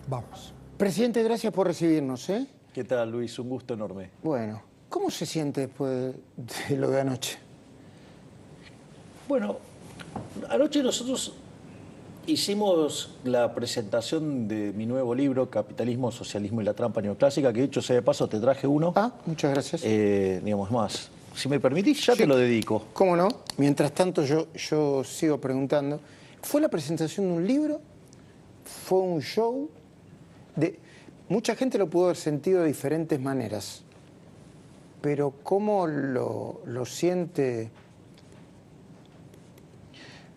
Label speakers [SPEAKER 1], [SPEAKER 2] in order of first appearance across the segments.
[SPEAKER 1] Vamos. Presidente, gracias por recibirnos, ¿eh?
[SPEAKER 2] ¿Qué tal, Luis? Un gusto enorme.
[SPEAKER 1] Bueno, ¿cómo se siente después de lo de anoche?
[SPEAKER 2] Bueno, anoche nosotros hicimos la presentación de mi nuevo libro, Capitalismo, Socialismo y la Trampa Neoclásica, que dicho sea de paso te traje uno.
[SPEAKER 1] Ah, muchas gracias.
[SPEAKER 2] Digamos más. Si me permitís, ya
[SPEAKER 1] Sí.
[SPEAKER 2] te lo dedico.
[SPEAKER 1] ¿Cómo no? Mientras tanto yo sigo preguntando. ¿Fue la presentación de un libro? ¿Fue un show? Mucha gente lo pudo haber sentido de diferentes maneras. Pero ¿cómo lo siente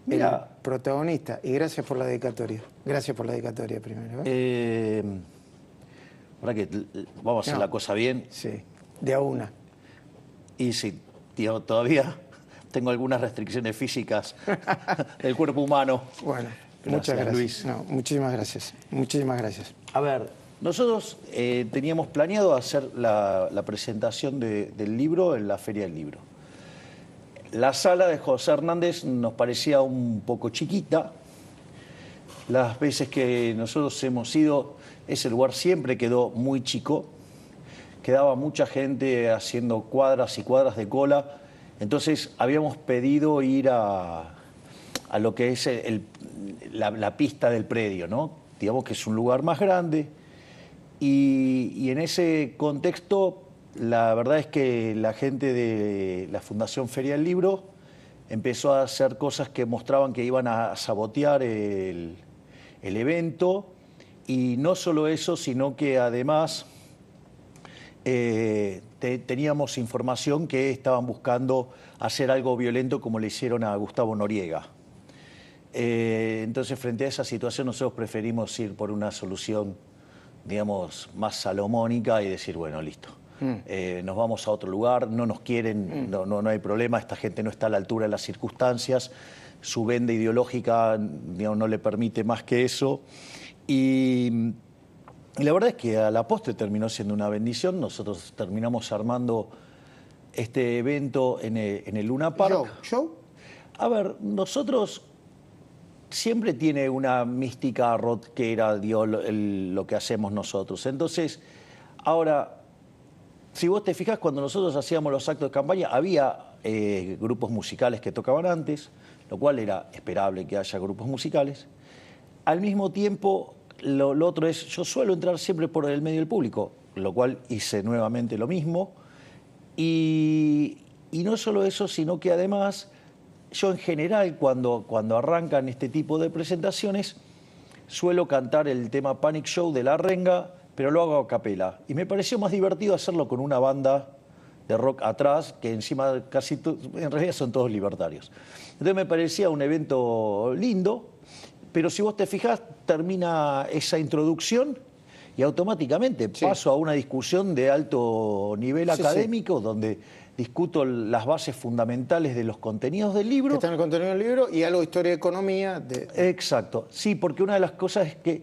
[SPEAKER 2] Mira,
[SPEAKER 1] el protagonista? Y gracias por la dedicatoria. Gracias por la dedicatoria primero.
[SPEAKER 2] ahora que vamos a hacer
[SPEAKER 1] No.
[SPEAKER 2] la cosa bien.
[SPEAKER 1] Sí, de a una.
[SPEAKER 2] Y sí, tío, todavía tengo algunas restricciones físicas del cuerpo humano.
[SPEAKER 1] Bueno,
[SPEAKER 2] Gracias,
[SPEAKER 1] muchas gracias.
[SPEAKER 2] Luis.
[SPEAKER 1] No, muchísimas gracias. Muchísimas gracias.
[SPEAKER 2] A ver, nosotros teníamos planeado hacer la presentación del libro en la Feria del Libro. La sala de José Hernández nos parecía un poco chiquita. Las veces que nosotros hemos ido, ese lugar siempre quedó muy chico. Quedaba mucha gente haciendo cuadras y cuadras de cola. Entonces habíamos pedido ir a lo que es la pista del predio, ¿no? Digamos que es un lugar más grande. Y en ese contexto, la verdad es que la gente de la Fundación Feria del Libro empezó a hacer cosas que mostraban que iban a sabotear el evento. Y no solo eso, sino que además teníamos información que estaban buscando hacer algo violento como le hicieron a Gustavo Noriega. Entonces, frente a esa situación, nosotros preferimos ir por una solución, digamos, más salomónica y decir, bueno, listo, nos vamos a otro lugar, no nos quieren, no hay problema, esta gente no está a la altura de las circunstancias, su venda ideológica, digamos, no le permite más que eso. Y la verdad es que a la postre terminó siendo una bendición. Nosotros terminamos armando este evento en el Luna Park.
[SPEAKER 1] ¿Show?
[SPEAKER 2] A ver, nosotros siempre tiene una mística rockera, lo que hacemos nosotros. Entonces, ahora, si vos te fijas, cuando nosotros hacíamos los actos de campaña, había grupos musicales que tocaban antes, lo cual era esperable que haya grupos musicales. Al mismo tiempo, lo otro es, yo suelo entrar siempre por el medio del público, lo cual hice nuevamente lo mismo. Y no solo eso, sino que además, yo en general, cuando arrancan este tipo de presentaciones, suelo cantar el tema Panic Show de La Renga, pero lo hago a capela. Y me pareció más divertido hacerlo con una banda de rock atrás, que encima en realidad son todos libertarios. Entonces me parecía un evento lindo, pero si vos te fijás, termina esa introducción y automáticamente paso a una discusión de alto nivel académico, donde discuto las bases fundamentales de los contenidos del libro.
[SPEAKER 1] Que está en el contenido del libro y algo de historia de economía.
[SPEAKER 2] Exacto, sí, porque una de las cosas es que,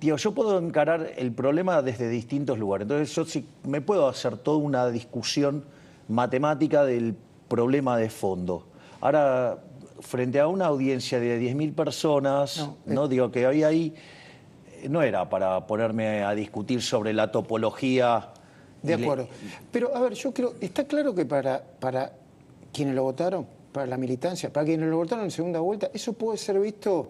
[SPEAKER 2] tío, yo puedo encarar el problema desde distintos lugares. Entonces yo sí me puedo hacer toda una discusión matemática del problema de fondo. Ahora, frente a una audiencia de 10.000 personas, no digo que había ahí, no era para ponerme a discutir sobre la topología.
[SPEAKER 1] De acuerdo. Pero, a ver, yo creo, está claro que para quienes lo votaron, para la militancia, para quienes lo votaron en segunda vuelta, eso puede ser visto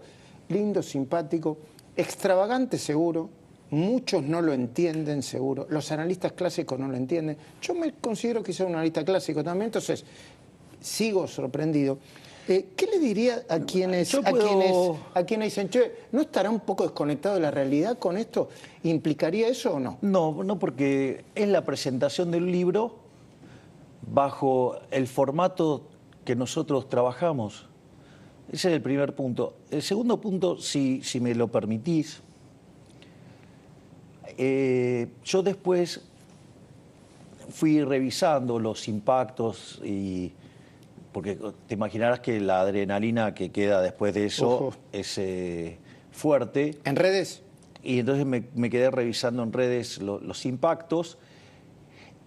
[SPEAKER 1] lindo, simpático, extravagante seguro, muchos no lo entienden seguro, los analistas clásicos no lo entienden. Yo me considero que soy un analista clásico también, entonces sigo sorprendido. ¿Qué le diría a quienes dicen, che, ¿no estará un poco desconectado de la realidad con esto? ¿Implicaría eso o no?
[SPEAKER 2] No, porque es la presentación del libro bajo el formato que nosotros trabajamos. Ese es el primer punto. El segundo punto, si me lo permitís, yo después fui revisando los impactos porque te imaginarás que la adrenalina que queda después de eso es fuerte.
[SPEAKER 1] ¿En redes?
[SPEAKER 2] Y entonces me quedé revisando en redes los impactos.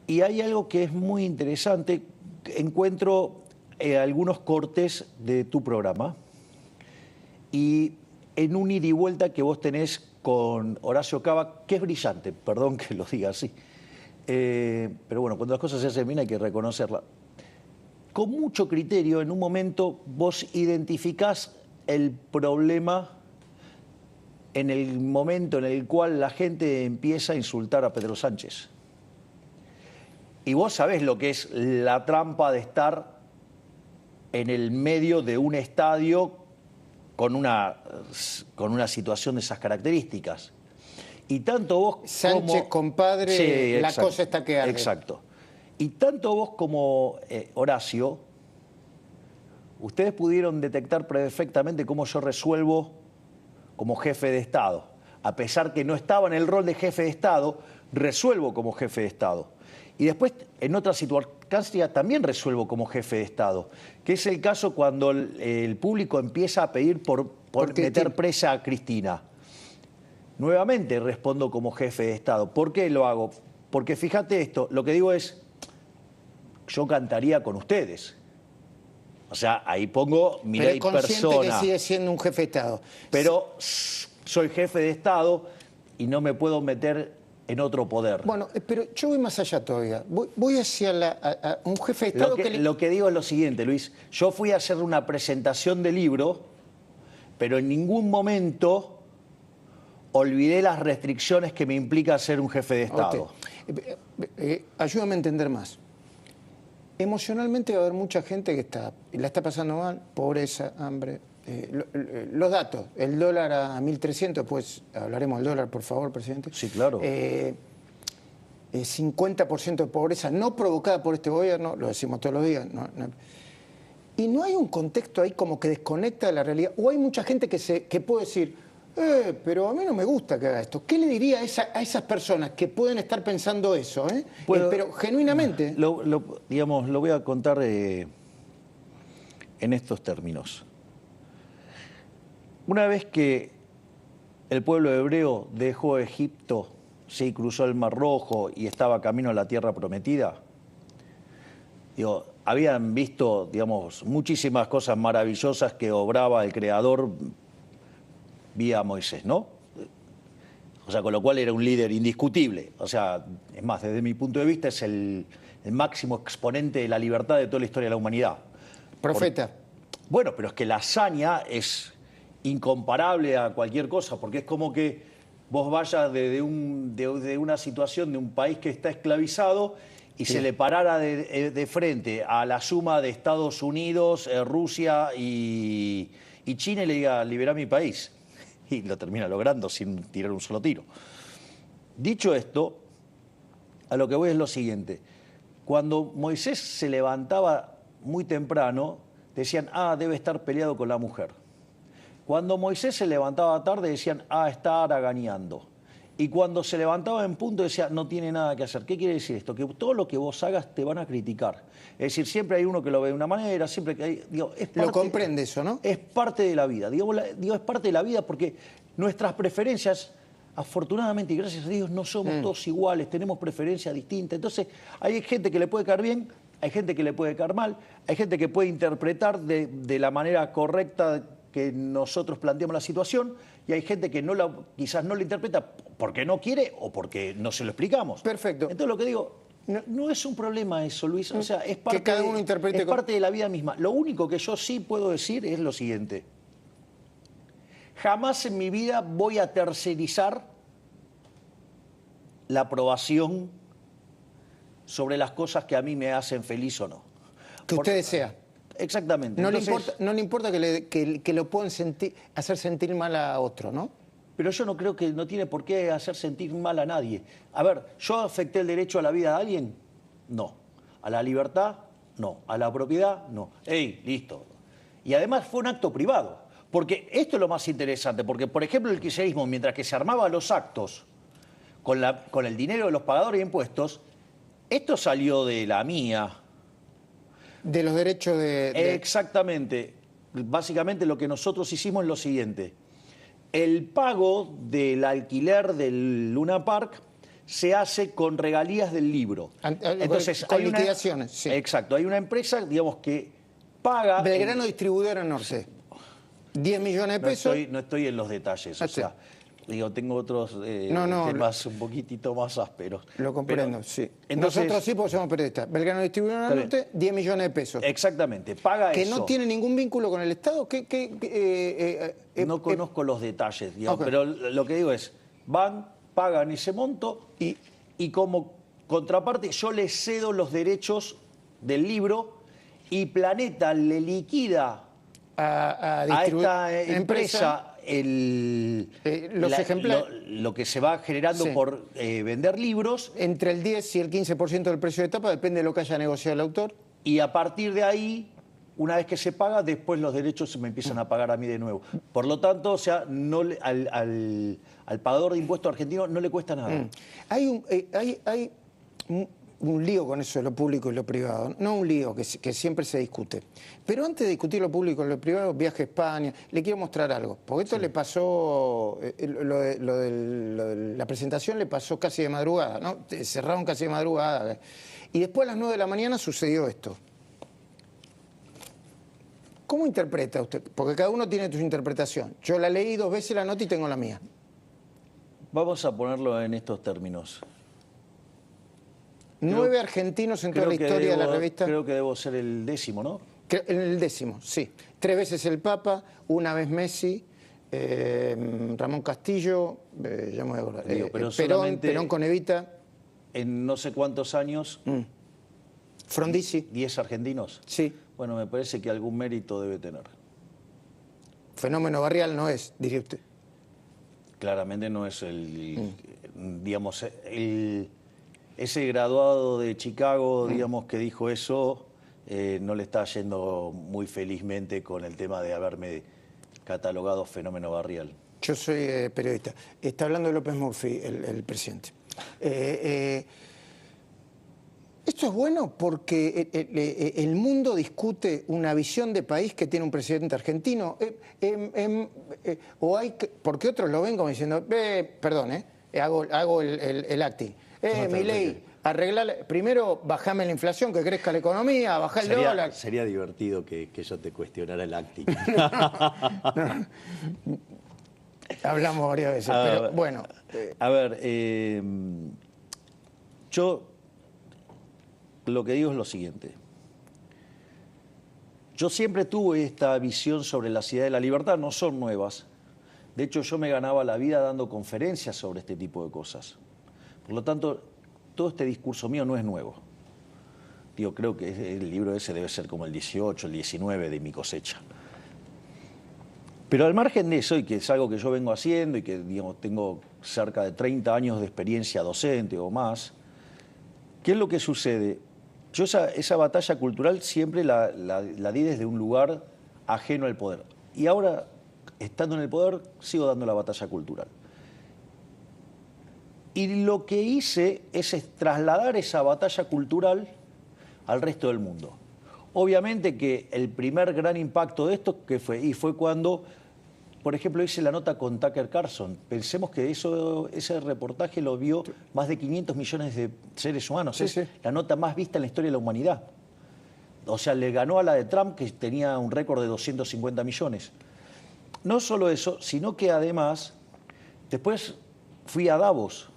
[SPEAKER 2] Y hay algo que es muy interesante. Encuentro algunos cortes de tu programa. Y en un ida y vuelta que vos tenés con Horacio Cava, que es brillante, perdón que lo diga así. Pero bueno, cuando las cosas se hacen bien hay que reconocerla. Con mucho criterio, en un momento vos identificás el problema en el momento en el cual la gente empieza a insultar a Pedro Sánchez. Y vos sabés lo que es la trampa de estar en el medio de un estadio con una situación de esas características. Y tanto vos
[SPEAKER 1] Sánchez, compadre,
[SPEAKER 2] sí,
[SPEAKER 1] la
[SPEAKER 2] exacto,
[SPEAKER 1] cosa está que arde.
[SPEAKER 2] Exacto. Y tanto vos como Horacio, ustedes pudieron detectar perfectamente cómo yo resuelvo como jefe de Estado. A pesar que no estaba en el rol de jefe de Estado, resuelvo como jefe de Estado. Y después, en otra circunstancia, también resuelvo como jefe de Estado, que es el caso cuando el público empieza a pedir por meter presa a Cristina. Nuevamente respondo como jefe de Estado. ¿Por qué lo hago? Porque fíjate esto, lo que digo es, yo cantaría con ustedes. O sea, ahí pongo mi ley persona.
[SPEAKER 1] Pero consciente que sigue siendo un jefe de Estado.
[SPEAKER 2] Pero soy jefe de Estado y no me puedo meter en otro poder.
[SPEAKER 1] Bueno, pero yo voy más allá todavía. Voy hacia a un jefe de Estado
[SPEAKER 2] Lo que digo es lo siguiente, Luis. Yo fui a hacer una presentación de libro, pero en ningún momento olvidé las restricciones que me implica ser un jefe de Estado.
[SPEAKER 1] Ayúdame a entender más. Emocionalmente va a haber mucha gente que la está pasando mal, pobreza, hambre. Los datos, el dólar a 1.300, pues hablaremos del dólar, por favor, presidente.
[SPEAKER 2] Sí, claro.
[SPEAKER 1] 50% de pobreza no provocada por este gobierno, lo decimos todos los días. Y no hay un contexto ahí como que desconecta de la realidad. O hay mucha gente que puede decir, pero a mí no me gusta que haga esto. ¿Qué le diría a esas personas que pueden estar pensando eso? Pero genuinamente.
[SPEAKER 2] Digamos, lo voy a contar en estos términos. Una vez que el pueblo hebreo dejó Egipto, se cruzó el Mar Rojo y estaba camino a la tierra prometida, habían visto, digamos, muchísimas cosas maravillosas que obraba el Creador vía Moisés, ¿no? O sea, con lo cual era un líder indiscutible. O sea, es más, desde mi punto de vista es el máximo exponente de la libertad de toda la historia de la humanidad.
[SPEAKER 1] Profeta.
[SPEAKER 2] Bueno, pero es que la hazaña es incomparable a cualquier cosa, porque es como que vos vayas de una situación de un país que está esclavizado y se le parara de frente a la suma de Estados Unidos, Rusia y China y le diga, liberá mi país. Y lo termina logrando sin tirar un solo tiro. Dicho esto, a lo que voy es lo siguiente. Cuando Moisés se levantaba muy temprano, decían, debe estar peleado con la mujer. Cuando Moisés se levantaba tarde, decían, está haraganeando. Y cuando se levantaba en punto, decía, no tiene nada que hacer. ¿Qué quiere decir esto? Que todo lo que vos hagas te van a criticar. Es decir, siempre hay uno que lo ve de una manera, siempre que hay...
[SPEAKER 1] Lo comprende eso, ¿no?
[SPEAKER 2] Es parte de la vida. Es parte de la vida porque nuestras preferencias, afortunadamente y gracias a Dios, no somos todos iguales, tenemos preferencias distintas. Entonces, hay gente que le puede caer bien, hay gente que le puede caer mal, hay gente que puede interpretar de la manera correcta que nosotros planteamos la situación y hay gente que quizás no la interpreta porque no quiere o porque no se lo explicamos.
[SPEAKER 1] Perfecto.
[SPEAKER 2] Entonces lo que digo, no es un problema eso, Luis. O sea, es parte,
[SPEAKER 1] que cada uno interprete
[SPEAKER 2] parte de la vida misma. Lo único que yo sí puedo decir es lo siguiente. Jamás en mi vida voy a tercerizar la aprobación sobre las cosas que a mí me hacen feliz o no.
[SPEAKER 1] Que usted desea.
[SPEAKER 2] Exactamente.
[SPEAKER 1] No,
[SPEAKER 2] Entonces,
[SPEAKER 1] no le importa que lo puedan hacer sentir mal a otro, ¿no?
[SPEAKER 2] Pero yo no creo que no tiene por qué hacer sentir mal a nadie. A ver, ¿yo afecté el derecho a la vida de alguien? No. ¿A la libertad? No. ¿A la propiedad? No. Listo. Y además fue un acto privado. Porque esto es lo más interesante. Porque, por ejemplo, el kirchnerismo, mientras que se armaban los actos con el dinero de los pagadores de impuestos, esto salió de la mía.
[SPEAKER 1] De los derechos de...
[SPEAKER 2] Exactamente. Básicamente lo que nosotros hicimos es lo siguiente. El pago del alquiler del Luna Park se hace con regalías del libro.
[SPEAKER 1] Entonces, con liquidaciones, sí.
[SPEAKER 2] Exacto. Hay una empresa, digamos, que paga...
[SPEAKER 1] Belgrano Distribuidora Norce. 10 millones de pesos.
[SPEAKER 2] No estoy en los detalles, o sea, digo, tengo otros
[SPEAKER 1] No,
[SPEAKER 2] temas un poquitito más ásperos.
[SPEAKER 1] Lo comprendo,
[SPEAKER 2] Pero,
[SPEAKER 1] sí.
[SPEAKER 2] Entonces,
[SPEAKER 1] nosotros sí, porque somos periodistas. Belgrano Distribuidora
[SPEAKER 2] Está
[SPEAKER 1] Norte, 10 millones de pesos.
[SPEAKER 2] Exactamente, paga
[SPEAKER 1] Que
[SPEAKER 2] eso.
[SPEAKER 1] no tiene ningún vínculo con el Estado.
[SPEAKER 2] No conozco los detalles, digamos,
[SPEAKER 1] Ok.
[SPEAKER 2] pero lo que digo es, van, pagan ese monto y como contraparte yo les cedo los derechos del libro y Planeta le liquida
[SPEAKER 1] a
[SPEAKER 2] a esta empresa
[SPEAKER 1] los ejemplares.
[SPEAKER 2] lo que se va generando
[SPEAKER 1] Sí.
[SPEAKER 2] por vender libros,
[SPEAKER 1] Entre el 10 y el 15% del precio de tapa, depende de lo que haya negociado el autor.
[SPEAKER 2] y a partir de ahí, una vez que se paga, después los derechos se me empiezan a pagar a mí de nuevo. Por lo tanto, o sea, no al pagador de impuestos argentino no le cuesta nada.
[SPEAKER 1] Hay un lío con eso de lo público y lo privado. No un lío que siempre se discute. Pero antes de discutir lo público y lo privado, viaje a España, le quiero mostrar algo. Porque esto le pasó, lo de la presentación le pasó casi de madrugada, ¿no? Cerraron casi de madrugada. Y después a las 9 de la mañana sucedió esto. ¿Cómo interpreta usted? Porque cada uno tiene su interpretación. Yo la leí 2 veces la nota y tengo la mía.
[SPEAKER 2] Vamos a ponerlo en estos términos.
[SPEAKER 1] 9 argentinos en toda la historia de la revista.
[SPEAKER 2] Creo que debo ser el 10º, ¿no?
[SPEAKER 1] En el 10º, sí. 3 veces el Papa, 1 vez Messi, Ramón Castillo, ya me voy a acordar,
[SPEAKER 2] Digo, pero
[SPEAKER 1] Perón con Evita.
[SPEAKER 2] En no sé cuántos años,
[SPEAKER 1] Frondizi.
[SPEAKER 2] 10 argentinos.
[SPEAKER 1] Sí.
[SPEAKER 2] Bueno, me parece que algún mérito debe tener.
[SPEAKER 1] Fenómeno barrial no es, diría usted.
[SPEAKER 2] Claramente no es digamos, ese graduado de Chicago, digamos, que dijo eso, no le está yendo muy felizmente con el tema de haberme catalogado fenómeno barrial.
[SPEAKER 1] Yo soy periodista. Está hablando de López Murphy, el presidente. Esto es bueno porque el mundo discute una visión de país que tiene un presidente argentino. Porque otros lo ven como diciendo, perdón, hago el acting. Milei, arreglar, primero bajame la inflación, que crezca la economía, bajar el dólar.
[SPEAKER 3] Sería divertido que yo te cuestionara el acting.
[SPEAKER 1] No. Hablamos varias veces, pero bueno.
[SPEAKER 2] A ver, yo lo que digo es lo siguiente. Yo siempre tuve esta visión sobre la ciudad de la libertad, no son nuevas. De hecho, yo me ganaba la vida dando conferencias sobre este tipo de cosas. Por lo tanto, todo este discurso mío no es nuevo. Digo, creo que el libro ese debe ser como el 18, el 19 de mi cosecha. Pero al margen de eso, y que es algo que yo vengo haciendo y que, digamos, tengo cerca de 30 años de experiencia docente o más, ¿qué es lo que sucede? Yo esa batalla cultural siempre la di desde un lugar ajeno al poder. Y ahora, estando en el poder, sigo dando la batalla cultural. Y lo que hice es trasladar esa batalla cultural al resto del mundo. Obviamente que el primer gran impacto de esto fue cuando, por ejemplo, hice la nota con Tucker Carlson. Pensemos que ese reportaje lo vio más de 500 millones de seres humanos.
[SPEAKER 1] Sí,
[SPEAKER 2] es
[SPEAKER 1] sí.
[SPEAKER 2] la nota más vista en la historia de la humanidad. O sea, le ganó a la de Trump, que tenía un récord de 250 millones. No solo eso, sino que además, después fui a Davos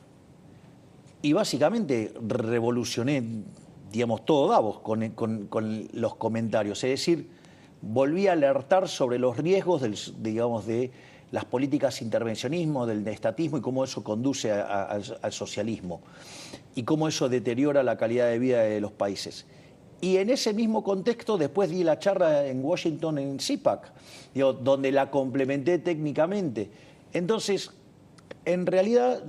[SPEAKER 2] y básicamente revolucioné, digamos, todo Davos con los comentarios. Es decir, volví a alertar sobre los riesgos de las políticas de intervencionismo, del estatismo y cómo eso conduce al socialismo y cómo eso deteriora la calidad de vida de los países. Y en ese mismo contexto después di la charla en Washington en CIPAC, donde la complementé técnicamente. Entonces, en realidad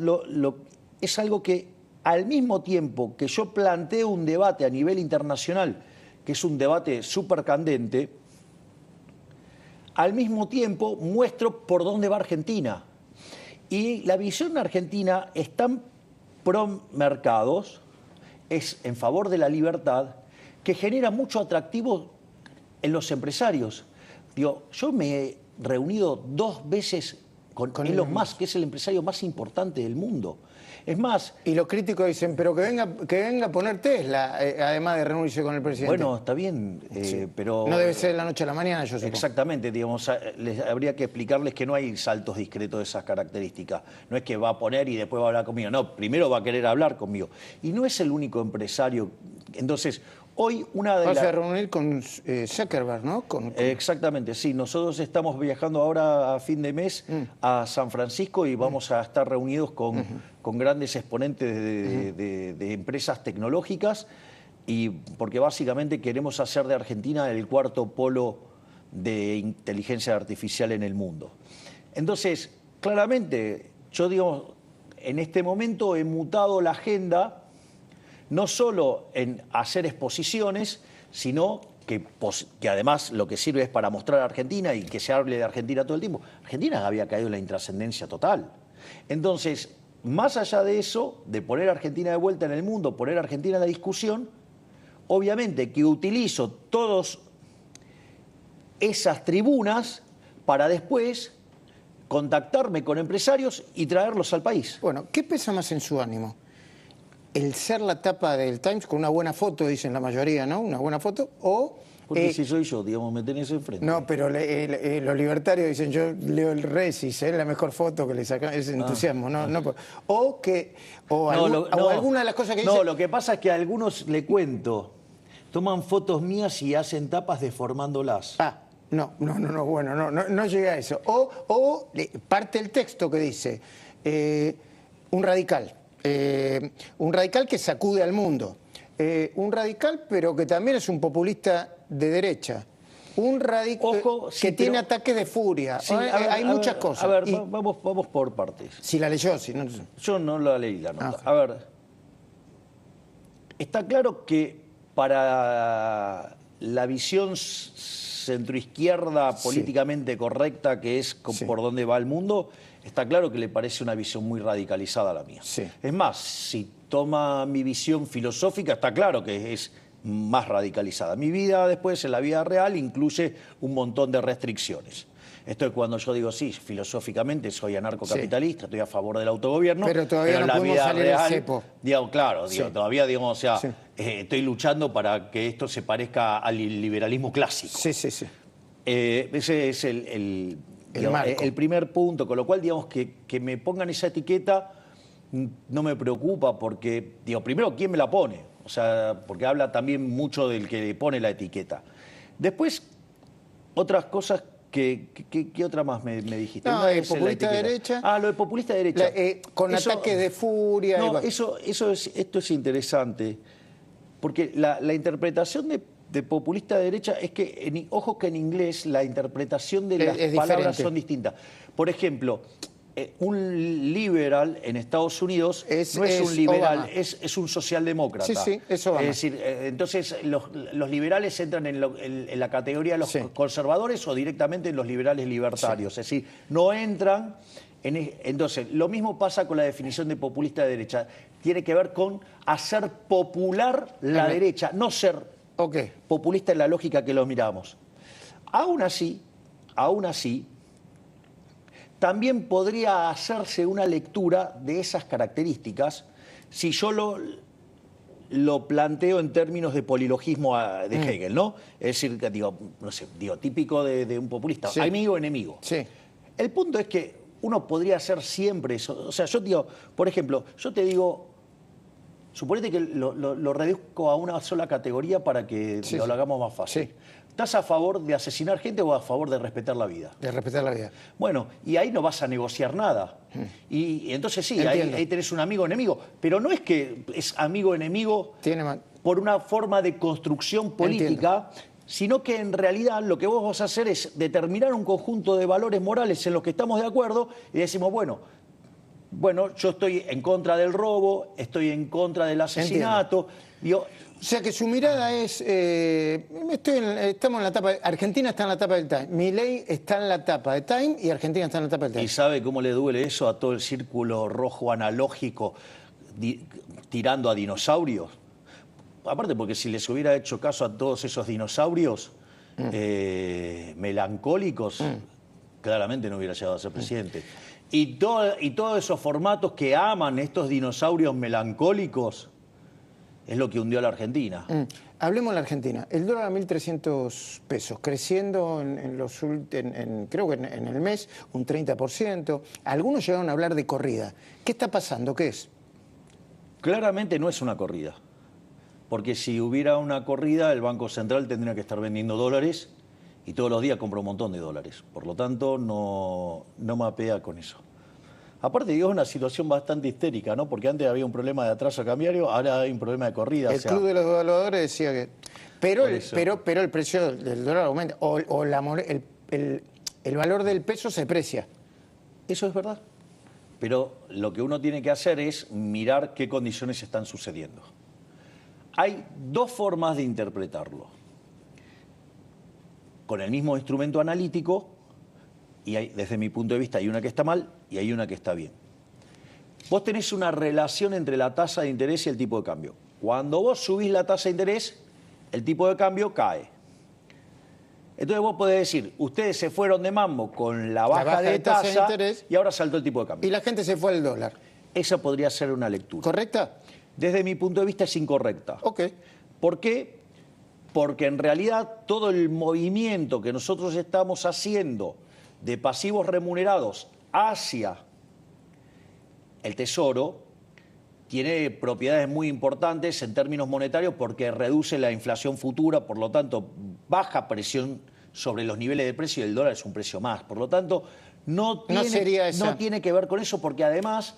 [SPEAKER 2] es algo que al mismo tiempo que yo planteo un debate a nivel internacional, que es un debate súper candente, al mismo tiempo muestro por dónde va Argentina. Y la visión argentina es tan pro mercados, es en favor de la libertad, que genera mucho atractivo en los empresarios. Yo me he reunido 2 veces
[SPEAKER 1] Con
[SPEAKER 2] Elon
[SPEAKER 1] Elon
[SPEAKER 2] Musk, que es el empresario más importante del mundo. Es más,
[SPEAKER 1] Y los críticos dicen, pero que venga a poner Tesla, además de reunirse con el presidente.
[SPEAKER 2] bueno, está bien, pero...
[SPEAKER 1] No debe ser de la noche a la mañana, yo supongo.
[SPEAKER 2] Exactamente, digamos, habría que explicarles que no hay saltos discretos de esas características. No es que va a poner y después va a hablar conmigo. No, primero va a querer hablar conmigo. Y no es el único empresario. Entonces, hoy una de
[SPEAKER 1] Vas
[SPEAKER 2] las...
[SPEAKER 1] a reunir con Zuckerberg, ¿no?
[SPEAKER 2] Exactamente, sí. Nosotros estamos viajando ahora a fin de mes a San Francisco y vamos a estar reunidos con grandes exponentes de empresas tecnológicas, y porque básicamente queremos hacer de Argentina el cuarto polo de inteligencia artificial en el mundo. Entonces, claramente, yo digo, en este momento he mutado la agenda no solo en hacer exposiciones, sino que además lo que sirve es para mostrar a Argentina y que se hable de Argentina todo el tiempo. Argentina había caído en la intrascendencia total. Entonces, más allá de eso, de poner a Argentina de vuelta en el mundo, poner a Argentina en la discusión, obviamente que utilizo todas esas tribunas para después contactarme con empresarios y traerlos al país.
[SPEAKER 1] Bueno, ¿qué pesa más en su ánimo? El ser la tapa del Times con una buena foto, dicen la mayoría, ¿no? Una buena foto, o...
[SPEAKER 2] Porque si soy yo, digamos, me tenés enfrente.
[SPEAKER 1] No, pero los libertarios dicen, yo leo el Resis, es la mejor foto que le sacan, es entusiasmo, ¿no? Alguna de las cosas que dicen...
[SPEAKER 2] No, lo que pasa es que a algunos, le cuento, toman fotos mías y hacen tapas deformándolas.
[SPEAKER 1] Bueno, no llegué a eso. Parte el texto que dice, un radical que sacude al mundo, un radical pero que también es un populista de derecha, un radical que tiene ataques de furia.
[SPEAKER 2] Sí,
[SPEAKER 1] hay muchas cosas.
[SPEAKER 2] A ver, vamos por partes.
[SPEAKER 1] Si la leyó, si no...
[SPEAKER 2] Yo no la leí la nota. A ver, está claro que para la visión centroizquierda políticamente correcta, que es por donde va el mundo, está claro que le parece una visión muy radicalizada a la mía.
[SPEAKER 1] Sí.
[SPEAKER 2] Es más, si toma mi visión filosófica, está claro que es más radicalizada. Mi vida después, en la vida real, incluye un montón de restricciones. Esto es cuando yo digo, sí, filosóficamente soy anarcocapitalista, estoy a favor del autogobierno,
[SPEAKER 1] pero todavía no
[SPEAKER 2] en la
[SPEAKER 1] podemos
[SPEAKER 2] vida
[SPEAKER 1] salir
[SPEAKER 2] real,
[SPEAKER 1] del cepo.
[SPEAKER 2] Digo, claro, todavía, digamos, o sea, estoy luchando para que esto se parezca al liberalismo clásico.
[SPEAKER 1] Sí.
[SPEAKER 2] Ese es el primer punto, con lo cual, digamos, que me pongan esa etiqueta no me preocupa porque, digo, primero, ¿quién me la pone? O sea, porque habla también mucho del que le pone la etiqueta. Después, otras cosas ¿qué otra más me dijiste?
[SPEAKER 1] No, populista de derecha.
[SPEAKER 2] Lo de populista de derecha.
[SPEAKER 1] Con ataques de furia.
[SPEAKER 2] No, esto es interesante, porque la interpretación de populista de derecha es que, ojo que en inglés la interpretación de las palabras son distintas. Por ejemplo, un liberal en Estados Unidos no es un liberal, es un socialdemócrata.
[SPEAKER 1] Sí, eso va.
[SPEAKER 2] Es decir, entonces los liberales entran en la categoría de los conservadores o directamente en los liberales libertarios. Es decir, no entran entonces, lo mismo pasa con la definición de populista de derecha. Tiene que ver con hacer popular la derecha, no ser populista en la lógica que lo miramos. Aún así, también podría hacerse una lectura de esas características si yo lo planteo en términos de polilogismo de Hegel, ¿no? Es decir, digo, típico de un populista, amigo o enemigo.
[SPEAKER 1] Sí.
[SPEAKER 2] El punto es que uno podría hacer siempre eso. O sea, yo digo, por ejemplo, yo te digo, suponete que lo reduzco a una sola categoría para que lo hagamos más fácil.
[SPEAKER 1] Sí.
[SPEAKER 2] ¿Estás a favor de asesinar gente o a favor de respetar la vida?
[SPEAKER 1] De respetar la vida.
[SPEAKER 2] Bueno, y ahí no vas a negociar nada. Y entonces sí, ahí tenés un amigo o enemigo. Pero no es que es amigo o enemigo por una forma de construcción política, sino que en realidad lo que vos vas a hacer es determinar un conjunto de valores morales en los que estamos de acuerdo y decimos, bueno, yo estoy en contra del robo, estoy en contra del asesinato.
[SPEAKER 1] O sea que su mirada es, estamos en la tapa, Argentina está en la tapa del Time, Milei está en la tapa de Time y Argentina está en la tapa del Time.
[SPEAKER 2] ¿Y sabe cómo le duele eso a todo el círculo rojo analógico tirando a dinosaurios? Aparte porque si les hubiera hecho caso a todos esos dinosaurios melancólicos, claramente no hubiera llegado a ser presidente. Y todos esos formatos que aman estos dinosaurios melancólicos es lo que hundió a la Argentina.
[SPEAKER 1] Hablemos de la Argentina. El dólar a 1.300 pesos, creciendo creo que en el mes un 30%. Algunos llegaron a hablar de corrida. ¿Qué está pasando? ¿Qué es?
[SPEAKER 2] Claramente no es una corrida. Porque si hubiera una corrida, el Banco Central tendría que estar vendiendo dólares y todos los días compra un montón de dólares. Por lo tanto, no mapea con eso. Aparte, digo, es una situación bastante histérica, ¿no? Porque antes había un problema de atraso cambiario, ahora hay un problema de corrida.
[SPEAKER 1] El Club de los Evaluadores decía que... Pero el precio del dólar aumenta, el valor del peso se deprecia.
[SPEAKER 2] Eso es verdad. Pero lo que uno tiene que hacer es mirar qué condiciones están sucediendo. Hay dos formas de interpretarlo. Con el mismo instrumento analítico, y desde mi punto de vista hay una que está mal y hay una que está bien. Vos tenés una relación entre la tasa de interés y el tipo de cambio. Cuando vos subís la tasa de interés, el tipo de cambio cae. Entonces vos podés decir, ustedes se fueron de mambo con la baja de tasa de interés y ahora saltó el tipo de cambio.
[SPEAKER 1] Y la gente se fue al dólar.
[SPEAKER 2] Esa podría ser una lectura.
[SPEAKER 1] ¿Correcta?
[SPEAKER 2] Desde mi punto de vista es incorrecta.
[SPEAKER 1] Ok.
[SPEAKER 2] ¿Por qué? Porque en realidad todo el movimiento que nosotros estamos haciendo de pasivos remunerados hacia el Tesoro tiene propiedades muy importantes en términos monetarios porque reduce la inflación futura, por lo tanto baja presión sobre los niveles de precio y el dólar es un precio más. Por lo tanto, no tiene que ver con eso porque además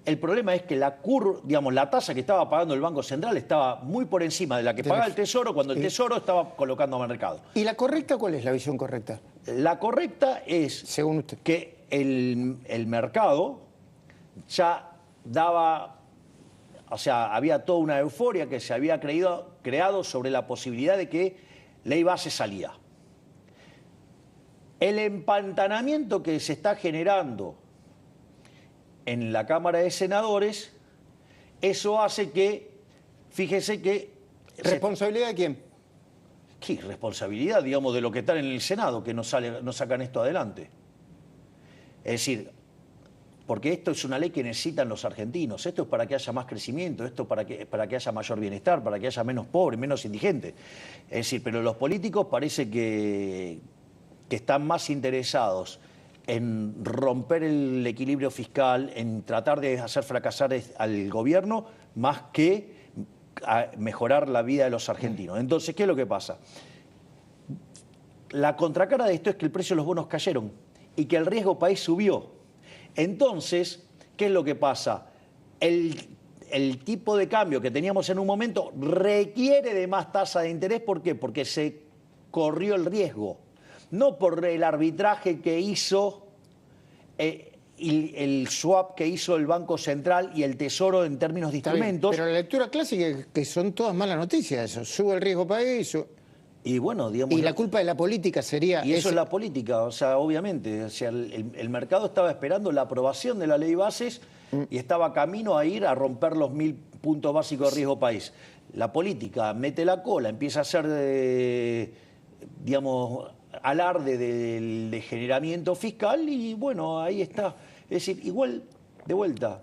[SPEAKER 2] el problema es que la tasa que estaba pagando el Banco Central estaba muy por encima de la que paga el Tesoro cuando el Tesoro estaba colocando a mercado.
[SPEAKER 1] ¿Y la correcta cuál es la visión correcta?
[SPEAKER 2] La correcta es,
[SPEAKER 1] según usted,
[SPEAKER 2] que el mercado ya daba, o sea, había toda una euforia que se había creado sobre la posibilidad de que ley base salía. El empantanamiento que se está generando en la Cámara de Senadores, eso hace que, fíjese que...
[SPEAKER 1] ¿Responsabilidad de quién?
[SPEAKER 2] ¿Qué responsabilidad, digamos, de lo que están en el Senado, que no sacan esto adelante? Es decir, porque esto es una ley que necesitan los argentinos, esto es para que haya más crecimiento, esto es para que haya mayor bienestar, para que haya menos pobres, menos indigentes. Es decir, pero los políticos parece que están más interesados en romper el equilibrio fiscal, en tratar de hacer fracasar al gobierno, más que a mejorar la vida de los argentinos. Entonces, ¿qué es lo que pasa? La contracara de esto es que el precio de los bonos cayeron y que el riesgo país subió. Entonces, ¿qué es lo que pasa? El tipo de cambio que teníamos en un momento requiere de más tasa de interés. ¿Por qué? Porque se corrió el riesgo. No por el arbitraje que hizo el swap que hizo el Banco Central y el Tesoro en términos de instrumentos.
[SPEAKER 1] Pero la lectura clásica es que son todas malas noticias eso. Sube el riesgo país.
[SPEAKER 2] Y bueno, digamos...
[SPEAKER 1] Y la culpa de la política sería...
[SPEAKER 2] Y eso es la política, o sea, obviamente. O sea, el mercado estaba esperando la aprobación de la ley bases y estaba camino a ir a romper los 1000 puntos básicos de riesgo país. La política mete la cola, empieza a hacer, digamos, alarde del degeneramiento fiscal y bueno, ahí está. Es decir, igual, de vuelta,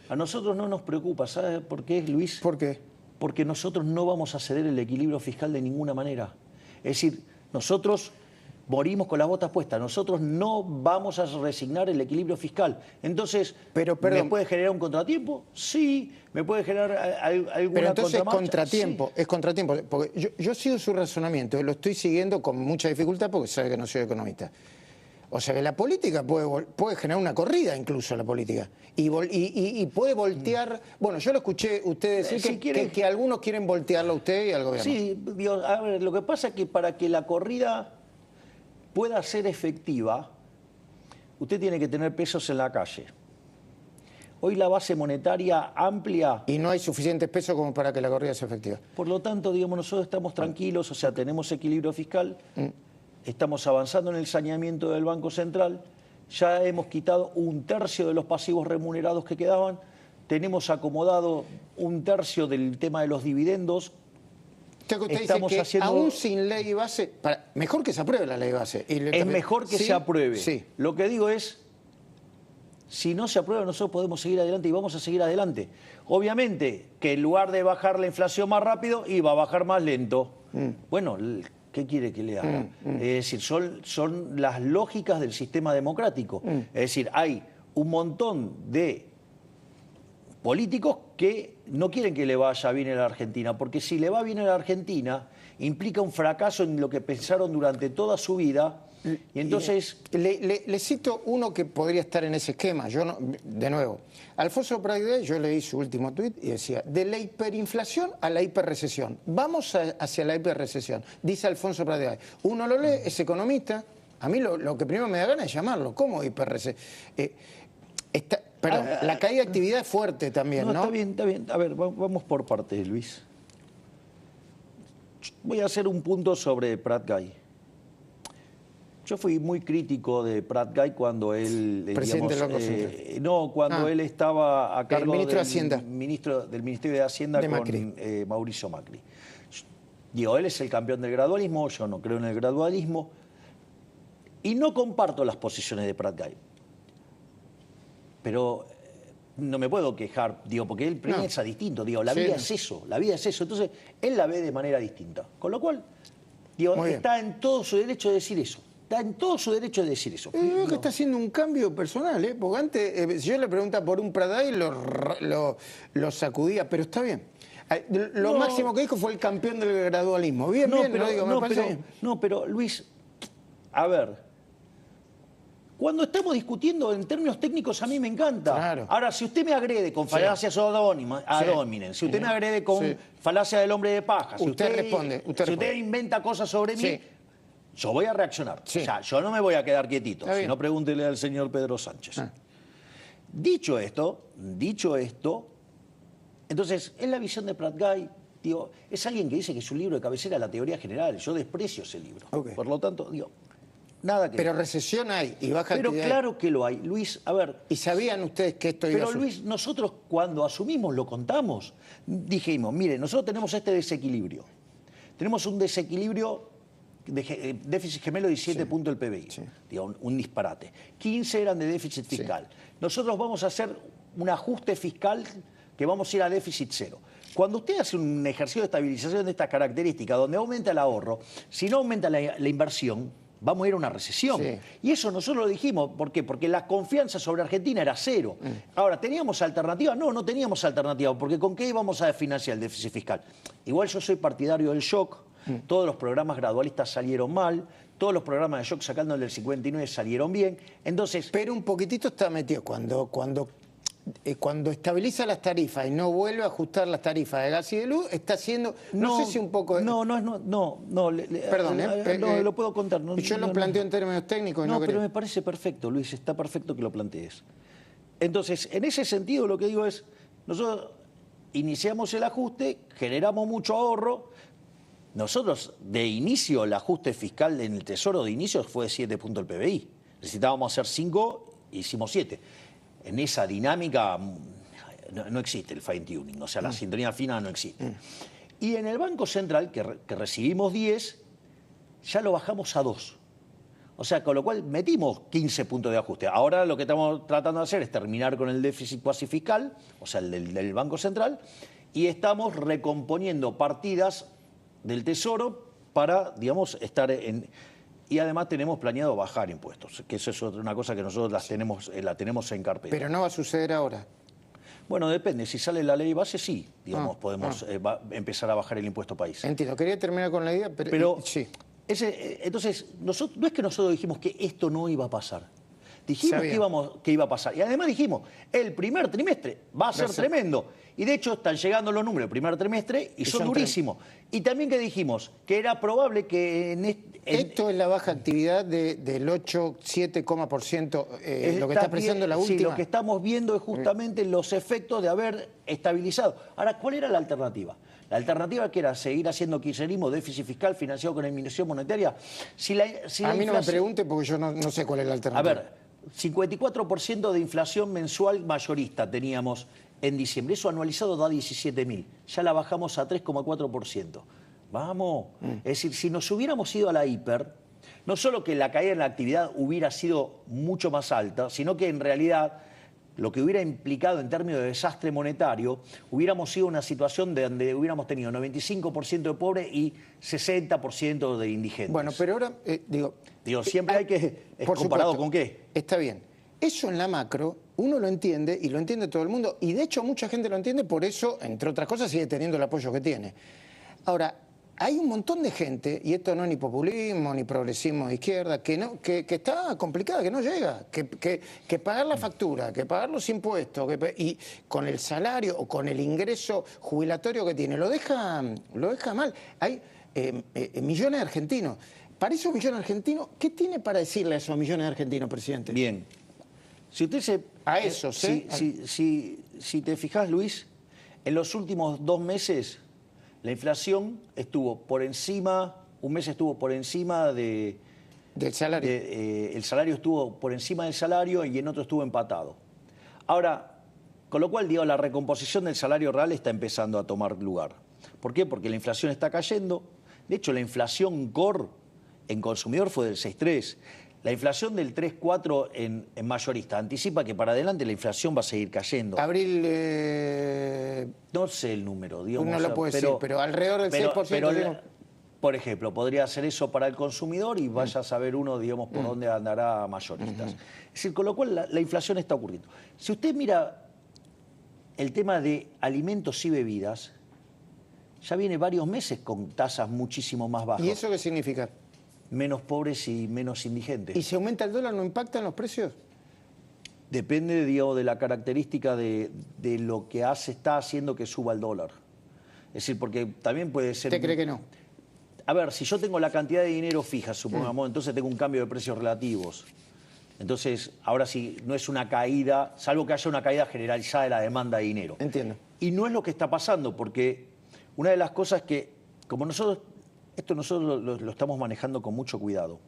[SPEAKER 2] a nosotros no nos preocupa, ¿sabes por qué, Luis?
[SPEAKER 1] ¿Por qué?
[SPEAKER 2] Porque nosotros no vamos a ceder el equilibrio fiscal de ninguna manera. Es decir, nosotros morimos con las botas puestas, nosotros no vamos a resignar el equilibrio fiscal. Entonces,
[SPEAKER 1] pero,
[SPEAKER 2] ¿me puede generar un contratiempo? Sí. ¿Me puede generar alguna
[SPEAKER 1] Pero entonces es
[SPEAKER 2] contratiempo?
[SPEAKER 1] Sí. Es contratiempo. Porque yo sigo su razonamiento, lo estoy siguiendo con mucha dificultad porque sabe que no soy economista. O sea que la política puede generar una corrida incluso, la política. Y puede voltear... Bueno, yo lo escuché usted decir que algunos quieren voltearlo a usted y al gobierno.
[SPEAKER 2] Sí, a ver, lo que pasa es que para que la corrida pueda ser efectiva, usted tiene que tener pesos en la calle. Hoy la base monetaria amplia...
[SPEAKER 1] Y no hay suficientes pesos como para que la corrida sea efectiva.
[SPEAKER 2] Por lo tanto, digamos, nosotros estamos tranquilos, o sea, tenemos equilibrio fiscal, estamos avanzando en el saneamiento del Banco Central, ya hemos quitado 1/3 de los pasivos remunerados que quedaban, tenemos acomodado 1/3 del tema de los dividendos,
[SPEAKER 1] Usted dice
[SPEAKER 2] estamos
[SPEAKER 1] que
[SPEAKER 2] haciendo...
[SPEAKER 1] aún sin ley base, mejor que se apruebe la ley base.
[SPEAKER 2] Es mejor que
[SPEAKER 1] ¿Sí?
[SPEAKER 2] se apruebe.
[SPEAKER 1] Sí.
[SPEAKER 2] Lo que digo es, si no se aprueba, nosotros podemos seguir adelante y vamos a seguir adelante. Obviamente que en lugar de bajar la inflación más rápido, iba a bajar más lento. Bueno, ¿qué quiere que le haga? Es decir, son las lógicas del sistema democrático. Es decir, hay un montón de políticos que no quieren que le vaya bien a la Argentina, porque si le va bien a la Argentina, implica un fracaso en lo que pensaron durante toda su vida. Y entonces...
[SPEAKER 1] Le cito uno que podría estar en ese esquema. Yo no, de nuevo, Alfonso Prat, yo leí su último tuit y decía, de la hiperinflación a la hiperrecesión. Vamos hacia la hiperrecesión, dice Alfonso Prat. Uno lo lee, es economista. A mí lo que primero me da ganas es llamarlo. ¿Cómo hiperrecesión? Perdón, la caída de actividad es fuerte también, ¿no?
[SPEAKER 2] Está bien, está bien. A ver, vamos por partes, Luis. Voy a hacer un punto sobre Prat Guy. Yo fui muy crítico de Prat Guy cuando él,
[SPEAKER 1] Presidente
[SPEAKER 2] cuando él estaba a cargo
[SPEAKER 1] ministro de Hacienda.
[SPEAKER 2] del Ministerio de Hacienda
[SPEAKER 1] de
[SPEAKER 2] con
[SPEAKER 1] Macri.
[SPEAKER 2] Mauricio Macri. Digo, él es el campeón del gradualismo, yo no creo en el gradualismo y no comparto las posiciones de Prat Guy. Pero no me puedo quejar, digo, porque él piensa distinto, digo, la vida es eso, la vida es eso. Entonces, él la ve de manera distinta. Con lo cual, digo, está en todo su derecho de decir eso. Está en todo su derecho de decir eso.
[SPEAKER 1] Creo que está haciendo un cambio personal, ¿eh? Porque antes, si yo le preguntaba por un Prat Guy, lo sacudía, pero está bien. Lo máximo que dijo fue el campeón del gradualismo. Bien,
[SPEAKER 2] pero Luis, a ver, cuando estamos discutiendo en términos técnicos a mí me encanta.
[SPEAKER 1] Claro.
[SPEAKER 2] Ahora, si usted me agrede con falacias ad hominem, si usted me agrede con falacia del hombre de paja, si
[SPEAKER 1] usted responde.
[SPEAKER 2] Usted inventa cosas sobre mí, yo voy a reaccionar.
[SPEAKER 1] Sí.
[SPEAKER 2] O sea, yo no me voy a quedar quietito. Si no, pregúntele al señor Pedro Sánchez. Dicho esto, entonces, en la visión de Prat Guy, digo, es alguien que dice que su libro de cabecera es la teoría general. Yo desprecio ese libro. Por lo tanto, digo, nada que...
[SPEAKER 1] Pero recesión hay y baja actividad.
[SPEAKER 2] Pero claro que lo hay. Luis, a ver...
[SPEAKER 1] ¿Y sabían ustedes que esto iba a
[SPEAKER 2] Pero Luis, nosotros cuando asumimos, lo contamos, dijimos, mire, nosotros tenemos este desequilibrio. Tenemos un desequilibrio de déficit gemelo de 17 puntos del PBI. Digo, un disparate. 15 eran de déficit fiscal. Nosotros vamos a hacer un ajuste fiscal que vamos a ir a déficit cero. Cuando usted hace un ejercicio de estabilización de estas características, donde aumenta el ahorro, si no aumenta la inversión, vamos a ir a una recesión. Y eso nosotros lo dijimos. ¿Por qué? Porque la confianza sobre Argentina era cero. Ahora, ¿teníamos alternativa? No, no teníamos alternativa, porque ¿con qué íbamos a financiar el déficit fiscal? Igual yo soy partidario del shock. Todos los programas gradualistas salieron mal, todos los programas de shock sacando del 59 salieron bien. Entonces,
[SPEAKER 1] pero un poquitito está metido cuando estabiliza las tarifas y no vuelve a ajustar las tarifas de gas y de luz, está haciendo, no sé si un poco... Perdón,
[SPEAKER 2] lo puedo contar.
[SPEAKER 1] Yo lo planteo en términos técnicos.
[SPEAKER 2] No, pero me parece perfecto, Luis, está perfecto que lo plantees. Entonces, en ese sentido lo que digo es, nosotros iniciamos el ajuste, generamos mucho ahorro. Nosotros, de inicio, el ajuste fiscal en el Tesoro de inicio fue de 7 puntos del PBI. Necesitábamos hacer 5, hicimos 7. En esa dinámica no existe el fine tuning, o sea, la sintonía fina no existe. Y en el Banco Central, que recibimos 10, ya lo bajamos a 2. O sea, con lo cual metimos 15 puntos de ajuste. Ahora lo que estamos tratando de hacer es terminar con el déficit cuasi fiscal, o sea, el del Banco Central, y estamos recomponiendo partidas del Tesoro para, digamos, estar en... Y además tenemos planeado bajar impuestos, que eso es una cosa que nosotros la tenemos en carpeta.
[SPEAKER 1] Pero no va a suceder ahora.
[SPEAKER 2] Bueno, depende. Si sale la ley base, sí, digamos, podemos empezar a bajar el impuesto país.
[SPEAKER 1] Entiendo. Quería terminar con la idea, pero sí.
[SPEAKER 2] Entonces, no es que nosotros dijimos que esto no iba a pasar. Dijimos que iba a pasar. Y además dijimos, el primer trimestre va a ser tremendo. Y de hecho están llegando los números del primer trimestre y son durísimos. Y también que dijimos que era probable que...
[SPEAKER 1] Esto es la baja actividad del 8-7%, lo que está expresando la última.
[SPEAKER 2] Sí, lo que estamos viendo es justamente los efectos de haber estabilizado. Ahora, ¿cuál era la alternativa? La alternativa que era seguir haciendo kirchnerismo, déficit fiscal financiado con emisión monetaria.
[SPEAKER 1] A mí no me pregunte porque yo no sé cuál es la alternativa.
[SPEAKER 2] A ver, 54% de inflación mensual mayorista teníamos en diciembre. Eso anualizado da 17.000. Ya la bajamos a 3,4%. vamos. Es decir, si nos hubiéramos ido a la hiper, no solo que la caída en la actividad hubiera sido mucho más alta, sino que en realidad lo que hubiera implicado en términos de desastre monetario, hubiéramos sido una situación donde hubiéramos tenido 95% de pobres y 60% de indigentes.
[SPEAKER 1] Bueno, pero ahora, digo,
[SPEAKER 2] siempre hay que...
[SPEAKER 1] por
[SPEAKER 2] ¿Comparado
[SPEAKER 1] supuesto,
[SPEAKER 2] con qué?
[SPEAKER 1] Está bien. Eso en la macro, uno lo entiende y lo entiende todo el mundo. Y de hecho mucha gente lo entiende, por eso, entre otras cosas, sigue teniendo el apoyo que tiene. Ahora, hay un montón de gente, y esto no es ni populismo, ni progresismo de izquierda, que está complicada, que no llega, que pagar la factura, que pagar los impuestos, y con el salario o con el ingreso jubilatorio que tiene, lo deja mal. Hay millones de argentinos. Para esos millones de argentinos, ¿qué tiene para decirle a esos millones de argentinos, presidente?
[SPEAKER 2] Bien. Si usted se...
[SPEAKER 1] A esos, ¿eh?
[SPEAKER 2] Si te fijas, Luis, en los últimos 2 meses... La inflación estuvo por encima, un mes estuvo por encima del
[SPEAKER 1] salario.
[SPEAKER 2] El salario estuvo por encima del salario y en otro estuvo empatado. Ahora, con lo cual, digo, la recomposición del salario real está empezando a tomar lugar. ¿Por qué? Porque la inflación está cayendo. De hecho, la inflación core en consumidor fue del 6,3%. La inflación del 3,4 en mayorista anticipa que para adelante la inflación va a seguir cayendo.
[SPEAKER 1] Abril...
[SPEAKER 2] No sé el número, digamos.
[SPEAKER 1] No lo puedo decir, pero alrededor del 6%.
[SPEAKER 2] Por ejemplo, podría hacer eso para el consumidor y vaya a saber uno, digamos, por dónde andará mayoristas. Es decir, con lo cual la inflación está ocurriendo. Si usted mira el tema de alimentos y bebidas, ya viene varios meses con tasas muchísimo más bajas.
[SPEAKER 1] ¿Y eso qué significa?
[SPEAKER 2] Menos pobres y menos indigentes.
[SPEAKER 1] ¿Y si aumenta el dólar no impactan los precios?
[SPEAKER 2] Depende, digamos, de la característica de lo que está haciendo que suba el dólar. Es decir, porque también puede ser...
[SPEAKER 1] ¿Usted cree que no?
[SPEAKER 2] A ver, si yo tengo la cantidad de dinero fija, supongamos, entonces tengo un cambio de precios relativos. Entonces, ahora sí, no es una caída, salvo que haya una caída generalizada de la demanda de dinero.
[SPEAKER 1] Entiendo.
[SPEAKER 2] Y no es lo que está pasando, porque una de las cosas que, como nosotros lo estamos manejando con mucho cuidado.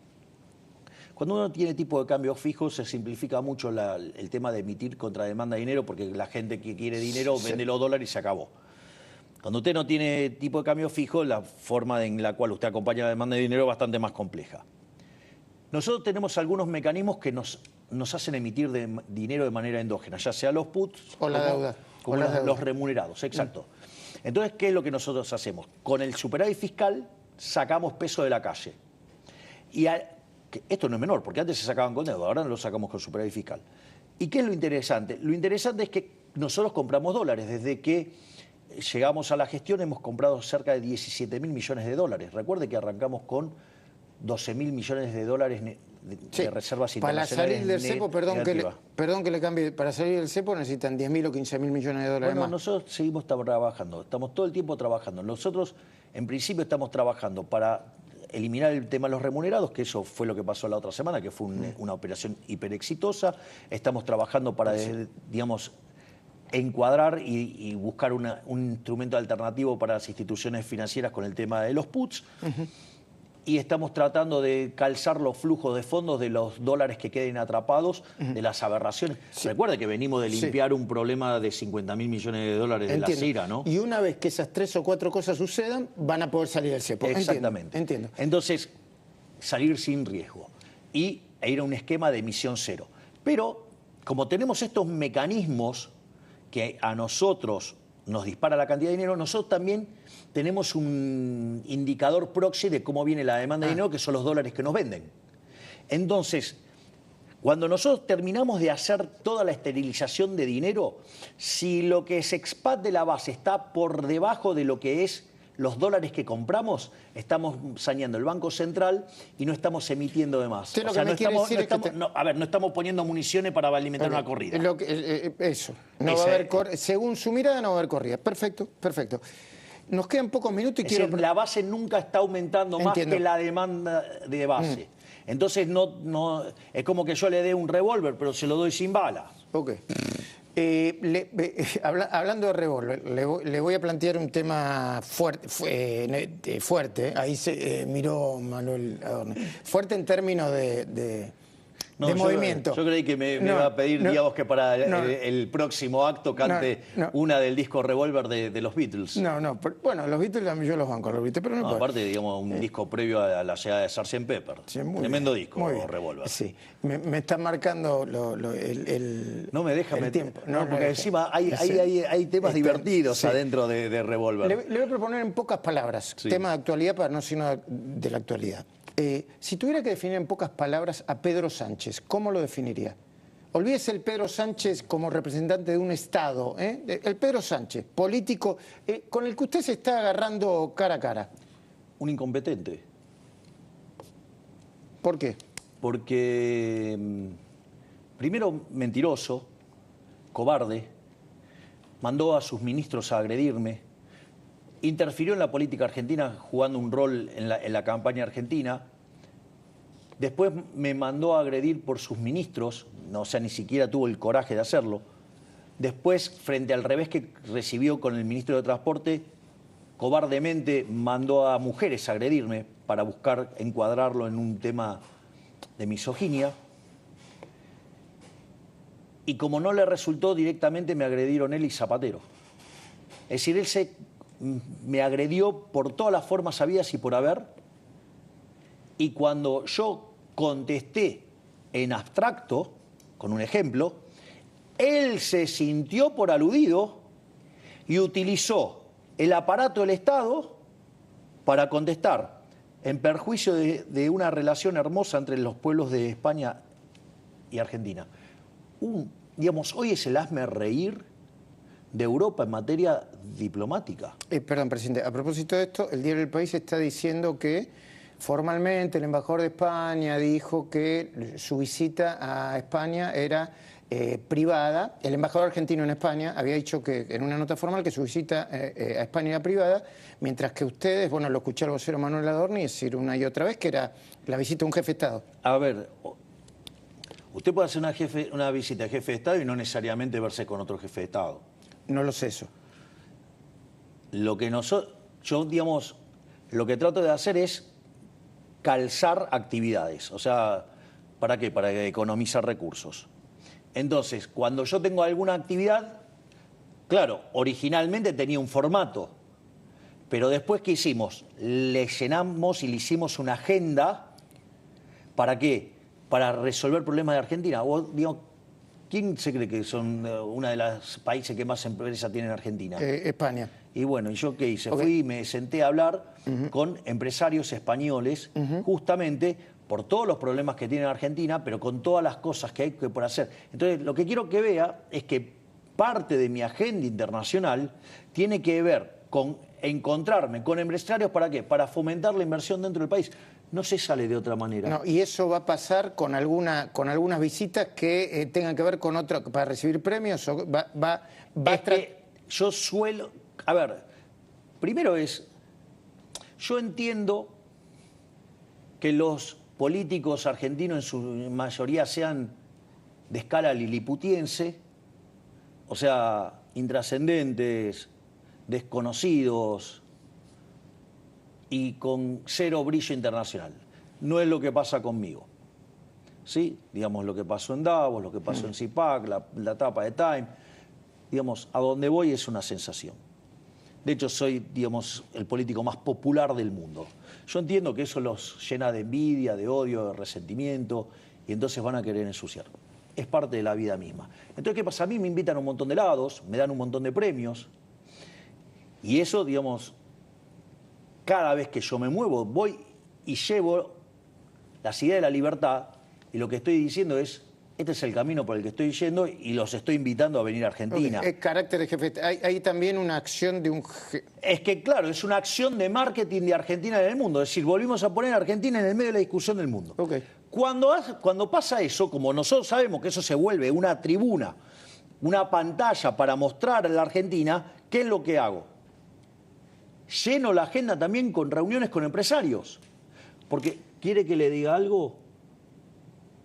[SPEAKER 2] Cuando uno tiene tipo de cambio fijo, se simplifica mucho el tema de emitir contra demanda de dinero, porque la gente que quiere dinero vende los dólares y se acabó. Cuando usted no tiene tipo de cambio fijo, la forma en la cual usted acompaña la demanda de dinero es bastante más compleja. Nosotros tenemos algunos mecanismos que nos hacen emitir dinero de manera endógena, ya sea los puts
[SPEAKER 1] o la deuda.
[SPEAKER 2] Como los remunerados, exacto. Entonces, ¿qué es lo que nosotros hacemos? Con el superávit fiscal sacamos peso de la calle. Y esto no es menor, porque antes se sacaban con deuda, ahora lo sacamos con superávit fiscal. ¿Y qué es lo interesante? Lo interesante es que nosotros compramos dólares. Desde que llegamos a la gestión hemos comprado cerca de 17.000 millones de dólares. Recuerde que arrancamos con 12.000 millones de dólares de reservas internacionales.
[SPEAKER 1] Para salir del cepo, perdón que le cambie, para salir del cepo necesitan 10.000 o 15.000 millones de dólares más.
[SPEAKER 2] Nosotros seguimos trabajando, estamos todo el tiempo trabajando. Nosotros, en principio, estamos trabajando para eliminar el tema de los remunerados, que eso fue lo que pasó la otra semana, que fue una operación hiper exitosa. Estamos trabajando para, digamos, encuadrar y buscar un instrumento alternativo para las instituciones financieras con el tema de los puts. Y estamos tratando de calzar los flujos de fondos de los dólares que queden atrapados, de las aberraciones. Sí. Recuerde que venimos de limpiar un problema de 50.000 millones de dólares de la CIRA, ¿no?
[SPEAKER 1] Y una vez que esas 3 o 4 cosas sucedan, van a poder salir del cepo.
[SPEAKER 2] Exactamente.
[SPEAKER 1] Entiendo.
[SPEAKER 2] Entonces, salir sin riesgo e ir a un esquema de emisión cero. Pero, como tenemos estos mecanismos que a nosotros nos dispara la cantidad de dinero, nosotros también tenemos un indicador proxy de cómo viene la demanda de dinero, que son los dólares que nos venden. Entonces, cuando nosotros terminamos de hacer toda la esterilización de dinero, si lo que se expande de la base está por debajo de lo que es los dólares que compramos, estamos saneando el Banco Central y no estamos emitiendo de más.
[SPEAKER 1] O sea,
[SPEAKER 2] no estamos poniendo municiones para alimentar una corrida.
[SPEAKER 1] Eso. No va a haber según su mirada, no va a haber corrida. Perfecto, perfecto. Nos quedan pocos minutos y quiero...
[SPEAKER 2] la base nunca está aumentando más que la demanda de base. Entonces, no es como que yo le dé un revólver, pero se lo doy sin bala.
[SPEAKER 1] Ok. Hablando de revólver, le voy a plantear un tema fuerte. Ahí se miró Manuel Adorno. Fuerte en términos de
[SPEAKER 2] No,
[SPEAKER 1] de
[SPEAKER 2] yo-
[SPEAKER 1] movimiento.
[SPEAKER 2] Yo creí que me
[SPEAKER 1] No,
[SPEAKER 2] iba a pedir,
[SPEAKER 1] no,
[SPEAKER 2] digamos, que para
[SPEAKER 1] no.
[SPEAKER 2] el próximo acto cante
[SPEAKER 1] No.
[SPEAKER 2] una del disco Revolver de los Beatles.
[SPEAKER 1] No, bueno, los Beatles también yo los banco, los Beatles, pero no
[SPEAKER 2] No,
[SPEAKER 1] importa.
[SPEAKER 2] aparte, digamos, un disco previo a la llegada de Sgt. Pepper.
[SPEAKER 1] Sí, muy
[SPEAKER 2] Tremendo
[SPEAKER 1] bien,
[SPEAKER 2] disco,
[SPEAKER 1] muy bien.
[SPEAKER 2] Revolver.
[SPEAKER 1] Sí, me está marcando
[SPEAKER 2] No me deja
[SPEAKER 1] el
[SPEAKER 2] meter.
[SPEAKER 1] tiempo.
[SPEAKER 2] No, porque
[SPEAKER 1] deja.
[SPEAKER 2] encima hay temas
[SPEAKER 1] Está-
[SPEAKER 2] divertidos
[SPEAKER 1] sí.
[SPEAKER 2] adentro de Revolver.
[SPEAKER 1] Le voy a proponer en pocas palabras,
[SPEAKER 2] Sí.
[SPEAKER 1] tema de actualidad para no ser de la actualidad. Si tuviera que definir en pocas palabras a Pedro Sánchez, ¿cómo lo definiría? Olvídese el Pedro Sánchez como representante de un Estado, el Pedro Sánchez, político, con el que usted se está agarrando cara a cara.
[SPEAKER 2] Un incompetente.
[SPEAKER 1] ¿Por qué?
[SPEAKER 2] Porque, primero, mentiroso, cobarde, mandó a sus ministros a agredirme, interfirió en la política argentina jugando un rol en la campaña argentina, después me mandó a agredir por sus ministros, no, o sea, ni siquiera tuvo el coraje de hacerlo, después, frente al revés que recibió con el ministro de Transporte, cobardemente mandó a mujeres a agredirme para buscar encuadrarlo en un tema de misoginia. Y como no le resultó directamente, me agredieron él y Zapatero. Es decir, él me agredió por todas las formas habidas y por haber. Y cuando yo contesté en abstracto, con un ejemplo, él se sintió por aludido y utilizó el aparato del Estado para contestar en perjuicio de una relación hermosa entre los pueblos de España y Argentina. Digamos, hoy es el hazmerreír de Europa en materia diplomática.
[SPEAKER 1] Perdón, presidente, a propósito de esto, el diario El País está diciendo que formalmente el embajador de España dijo que su visita a España era privada. El embajador argentino en España había dicho que en una nota formal que su visita a España era privada, mientras que ustedes, bueno, lo escuché al vocero Manuel Adorni decir una y otra vez que era la visita de un jefe de Estado.
[SPEAKER 2] A ver, usted puede hacer una visita de jefe de Estado y no necesariamente verse con otro jefe de Estado.
[SPEAKER 1] No lo sé eso.
[SPEAKER 2] Lo que yo, digamos, lo que trato de hacer es calzar actividades. O sea, ¿para qué? Para economizar recursos. Entonces, cuando yo tengo alguna actividad, claro, originalmente tenía un formato, pero después, ¿qué hicimos? Le llenamos y le hicimos una agenda. ¿Para qué? Para resolver problemas de Argentina. Vos, digamos, ¿quién se cree que son uno de los países que más empresas tiene en Argentina?
[SPEAKER 1] España.
[SPEAKER 2] Y bueno, ¿y yo qué hice?
[SPEAKER 1] Okay.
[SPEAKER 2] Fui y me senté a hablar con empresarios españoles, justamente por todos los problemas que tiene Argentina, pero con todas las cosas que hay por hacer. Entonces, lo que quiero que vea es que parte de mi agenda internacional tiene que ver con encontrarme con empresarios, ¿para qué? Para fomentar la inversión dentro del país. No se sale de otra manera.
[SPEAKER 1] No, y eso va a pasar con algunas visitas que tengan que ver con otra, para recibir premios. O
[SPEAKER 2] Es que yo suelo... A ver, primero yo entiendo que los políticos argentinos en su mayoría sean de escala liliputiense, o sea, intrascendentes, desconocidos y con cero brillo internacional. No es lo que pasa conmigo. ¿Sí? Digamos, lo que pasó en Davos, lo que pasó en CIPAC, la etapa de Time. Digamos, a donde voy es una sensación. De hecho, soy, digamos, el político más popular del mundo. Yo entiendo que eso los llena de envidia, de odio, de resentimiento, y entonces van a querer ensuciar. Es parte de la vida misma. Entonces, ¿qué pasa? A mí me invitan a un montón de lados, me dan un montón de premios, y eso, digamos, cada vez que yo me muevo, voy y llevo las ideas de la libertad, y lo que estoy diciendo es, este es el camino por el que estoy yendo y los estoy invitando a venir a Argentina.
[SPEAKER 1] Okay. Es carácter de jefe. Hay también una acción de un...
[SPEAKER 2] Es que, claro, es una acción de marketing de Argentina en el mundo. Es decir, volvimos a poner a Argentina en el medio de la discusión del mundo.
[SPEAKER 1] Okay.
[SPEAKER 2] Cuando pasa eso, como nosotros sabemos que eso se vuelve una tribuna, una pantalla para mostrar a la Argentina, ¿qué es lo que hago? Lleno la agenda también con reuniones con empresarios. Porque, ¿quiere que le diga algo?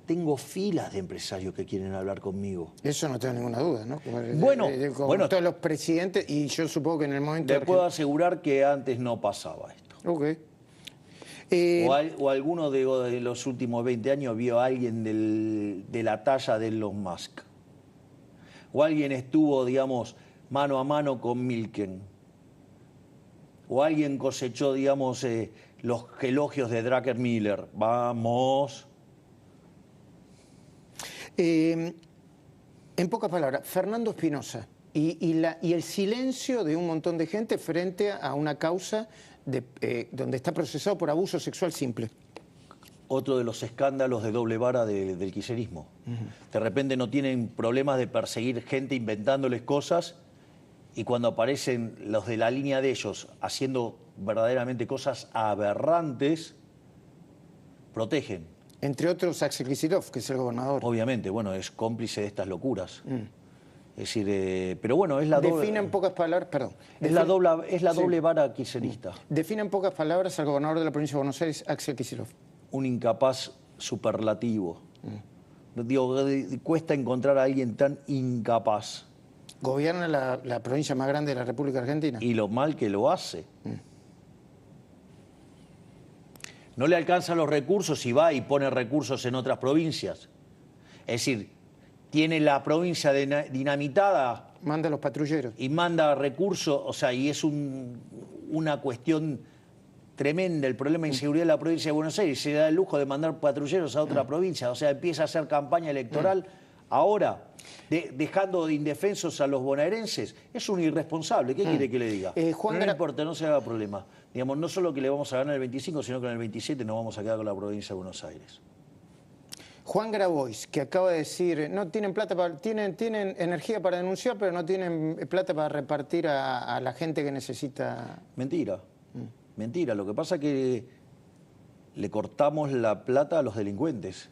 [SPEAKER 2] Tengo filas de empresarios que quieren hablar conmigo.
[SPEAKER 1] Eso no tengo ninguna duda, ¿no?
[SPEAKER 2] Bueno,
[SPEAKER 1] todos los presidentes, y yo supongo que en el momento...
[SPEAKER 2] Te puedo asegurar que antes no pasaba esto.
[SPEAKER 1] Ok.
[SPEAKER 2] O alguno de los últimos 20 años vio a alguien de la talla de Elon Musk. O alguien estuvo, digamos, mano a mano con Milken. O alguien cosechó, digamos, los elogios de Druckenmiller. Vamos.
[SPEAKER 1] En pocas palabras, Fernando Espinosa y el silencio de un montón de gente frente a una causa donde está procesado por abuso sexual simple.
[SPEAKER 2] Otro de los escándalos de doble vara del kirchnerismo. De repente no tienen problemas de perseguir gente inventándoles cosas, y cuando aparecen los de la línea de ellos haciendo verdaderamente cosas aberrantes, protegen.
[SPEAKER 1] Entre otros, Axel Kicillof, que es el gobernador.
[SPEAKER 2] Obviamente, bueno, es cómplice de estas locuras. Es decir, pero bueno, es la doble...
[SPEAKER 1] Defina en pocas palabras, perdón.
[SPEAKER 2] Es la doble vara kirchnerista.
[SPEAKER 1] Defina en pocas palabras al gobernador de la provincia de Buenos Aires, Axel Kicillof.
[SPEAKER 2] Un incapaz superlativo. Digo, cuesta encontrar a alguien tan incapaz.
[SPEAKER 1] Gobierna la provincia más grande de la República Argentina.
[SPEAKER 2] Y lo mal que lo hace. No le alcanzan los recursos y va y pone recursos en otras provincias. Es decir, tiene la provincia dinamitada.
[SPEAKER 1] Manda a los patrulleros.
[SPEAKER 2] Y manda recursos, o sea, y es una cuestión tremenda el problema de inseguridad de la provincia de Buenos Aires. Se da el lujo de mandar patrulleros a otra provincia. O sea, empieza a hacer campaña electoral ahora, dejando de indefensos a los bonaerenses. Es un irresponsable. ¿Qué quiere que le diga? No importa, no se haga problema. Digamos, no solo que le vamos a ganar el 25, sino que en el 27 nos vamos a quedar con la provincia de Buenos Aires.
[SPEAKER 1] Juan Grabois, que acaba de decir, no tienen plata tienen energía para denunciar, pero no tienen plata para repartir a la gente que necesita.
[SPEAKER 2] Mentira. Mentira. Lo que pasa es que le cortamos la plata a los delincuentes.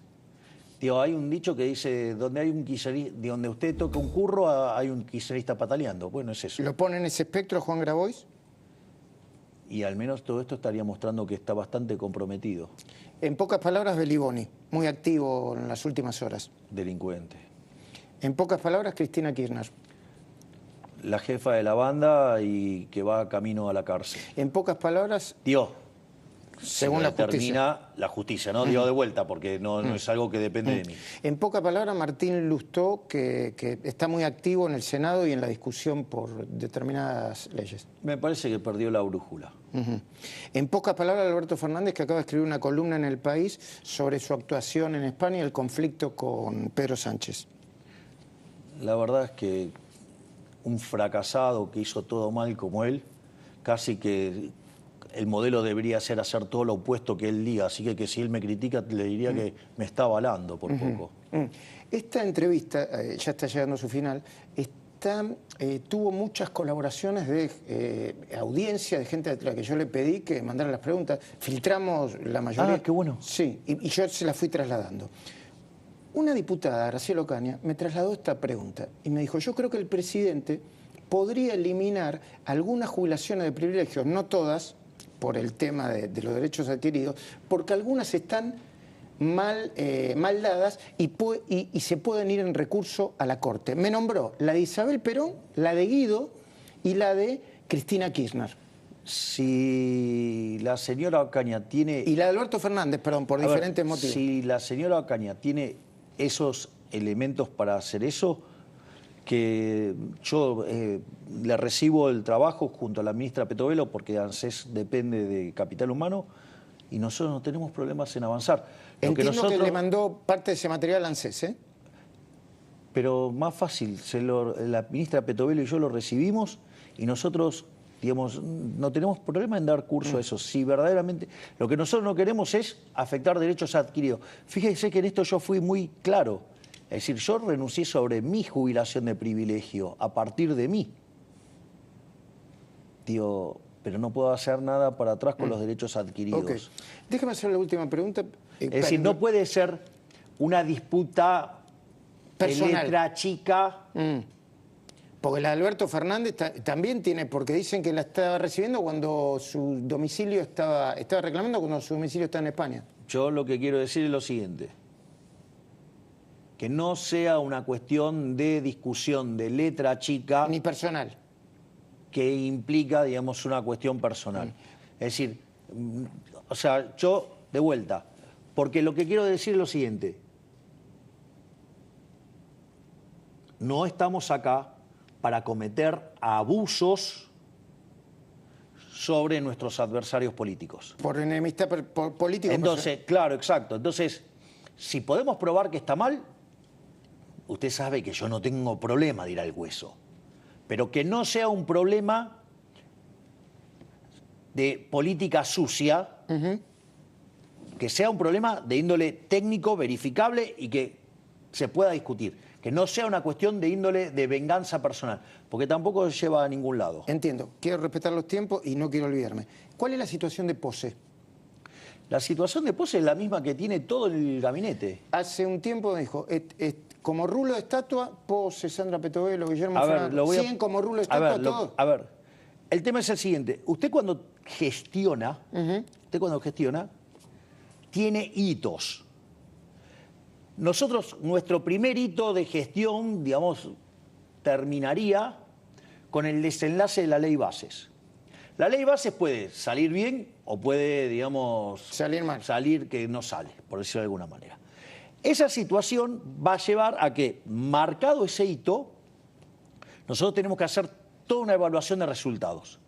[SPEAKER 2] Tío, hay un dicho que dice, donde hay un kirchnerista, donde usted toca un curro, hay un kirchnerista pataleando. Bueno, es eso.
[SPEAKER 1] ¿Lo pone en ese espectro Juan Grabois?
[SPEAKER 2] Y al menos todo esto estaría mostrando que está bastante comprometido.
[SPEAKER 1] En pocas palabras, Beliboni, muy activo en las últimas horas.
[SPEAKER 2] Delincuente.
[SPEAKER 1] En pocas palabras, Cristina Kirchner.
[SPEAKER 2] La jefa de la banda y que va camino a la cárcel.
[SPEAKER 1] En pocas palabras...
[SPEAKER 2] Tío,
[SPEAKER 1] según la
[SPEAKER 2] justicia. La justicia, ¿no? Digo de vuelta, porque no es algo que depende de mí.
[SPEAKER 1] En pocas palabras, Martín Lustó, que está muy activo en el Senado y en la discusión por determinadas leyes.
[SPEAKER 2] Me parece que perdió la brújula.
[SPEAKER 1] En pocas palabras, Alberto Fernández, que acaba de escribir una columna en El País sobre su actuación en España y el conflicto con Pedro Sánchez.
[SPEAKER 2] La verdad es que un fracasado que hizo todo mal como él, casi que el modelo debería ser hacer todo lo opuesto que él diga. Así que si él me critica, le diría que me está avalando por poco.
[SPEAKER 1] Esta entrevista, ya está llegando a su final, tuvo muchas colaboraciones de audiencia, de gente a la que yo le pedí que mandara las preguntas. Filtramos la mayoría.
[SPEAKER 2] Ah, qué bueno.
[SPEAKER 1] Sí, y yo se las fui trasladando. Una diputada, Graciela Ocaña, me trasladó esta pregunta y me dijo, yo creo que el presidente podría eliminar algunas jubilaciones de privilegios, no todas, por el tema de los derechos adquiridos, porque algunas están mal dadas y se pueden ir en recurso a la Corte. Me nombró la de Isabel Perón, la de Guido y la de Cristina Kirchner.
[SPEAKER 2] Si la señora Ocaña tiene...
[SPEAKER 1] Y la de Alberto Fernández, perdón, por diferentes motivos.
[SPEAKER 2] Si la señora Ocaña tiene esos elementos para hacer eso, que yo le recibo el trabajo junto a la ministra Petovelo, porque ANSES depende de capital humano, y nosotros no tenemos problemas en avanzar.
[SPEAKER 1] Entiendo que le mandó parte de ese material a ANSES, ¿eh?
[SPEAKER 2] Pero más fácil, la ministra Petovelo y yo lo recibimos y nosotros, digamos, no tenemos problema en dar curso a eso. Si verdaderamente lo que nosotros no queremos es afectar derechos adquiridos. Fíjese que en esto yo fui muy claro. Es decir, yo renuncié sobre mi jubilación de privilegio a partir de mí. Digo, pero no puedo hacer nada para atrás con los derechos adquiridos.
[SPEAKER 1] Okay. Déjame hacer la última pregunta.
[SPEAKER 2] Es decir, no puede ser una disputa personal, de letra chica.
[SPEAKER 1] Porque la de Alberto Fernández también tiene, porque dicen que la estaba recibiendo cuando su domicilio estaba reclamando cuando su domicilio está en España.
[SPEAKER 2] Yo lo que quiero decir es lo siguiente. Que no sea una cuestión de discusión de letra chica.
[SPEAKER 1] Ni personal.
[SPEAKER 2] Que implica, digamos, una cuestión personal. Es decir, o sea, yo, de vuelta, porque lo que quiero decir es lo siguiente. No estamos acá para cometer abusos sobre nuestros adversarios políticos.
[SPEAKER 1] Por enemistad política.
[SPEAKER 2] Entonces, claro, exacto. Entonces, si podemos probar que está mal, usted sabe que yo no tengo problema de ir al hueso. Pero que no sea un problema de política sucia, que sea un problema de índole técnico, verificable y que se pueda discutir. Que no sea una cuestión de índole de venganza personal, porque tampoco lleva a ningún lado.
[SPEAKER 1] Entiendo, quiero respetar los tiempos y no quiero olvidarme. ¿Cuál es la situación de Pose?
[SPEAKER 2] La situación de Pose es la misma que tiene todo el gabinete.
[SPEAKER 1] Hace un tiempo me dijo, como rulo de estatua, Pose, Sandra Petovelo, Guillermo
[SPEAKER 2] A ver,
[SPEAKER 1] Franco, siguen como rulo de estatua todos.
[SPEAKER 2] A ver, el tema es el siguiente. Usted cuando gestiona, tiene hitos. Nosotros, nuestro primer hito de gestión, digamos, terminaría con el desenlace de la ley bases. La ley bases puede salir bien o puede, digamos,
[SPEAKER 1] salir mal.
[SPEAKER 2] Salir que no sale, por decirlo de alguna manera. Esa situación va a llevar a que, marcado ese hito, nosotros tenemos que hacer toda una evaluación de resultados.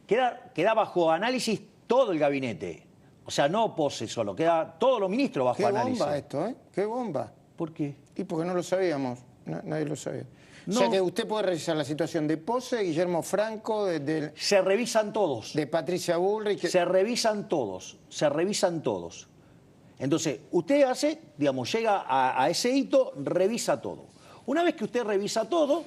[SPEAKER 2] Queda bajo análisis todo el gabinete. O sea, no Pose solo, queda todos los ministros bajo análisis.
[SPEAKER 1] Qué bomba esto, ¿eh? Qué bomba.
[SPEAKER 2] ¿Por qué?
[SPEAKER 1] Y porque no lo sabíamos, nadie lo sabía.
[SPEAKER 2] No.
[SPEAKER 1] O sea que usted puede revisar la situación de Pose, Guillermo Franco,
[SPEAKER 2] Se revisan todos.
[SPEAKER 1] De Patricia Bullrich.
[SPEAKER 2] Se revisan todos. Entonces, usted hace, digamos, llega a ese hito, revisa todo. Una vez que usted revisa todo,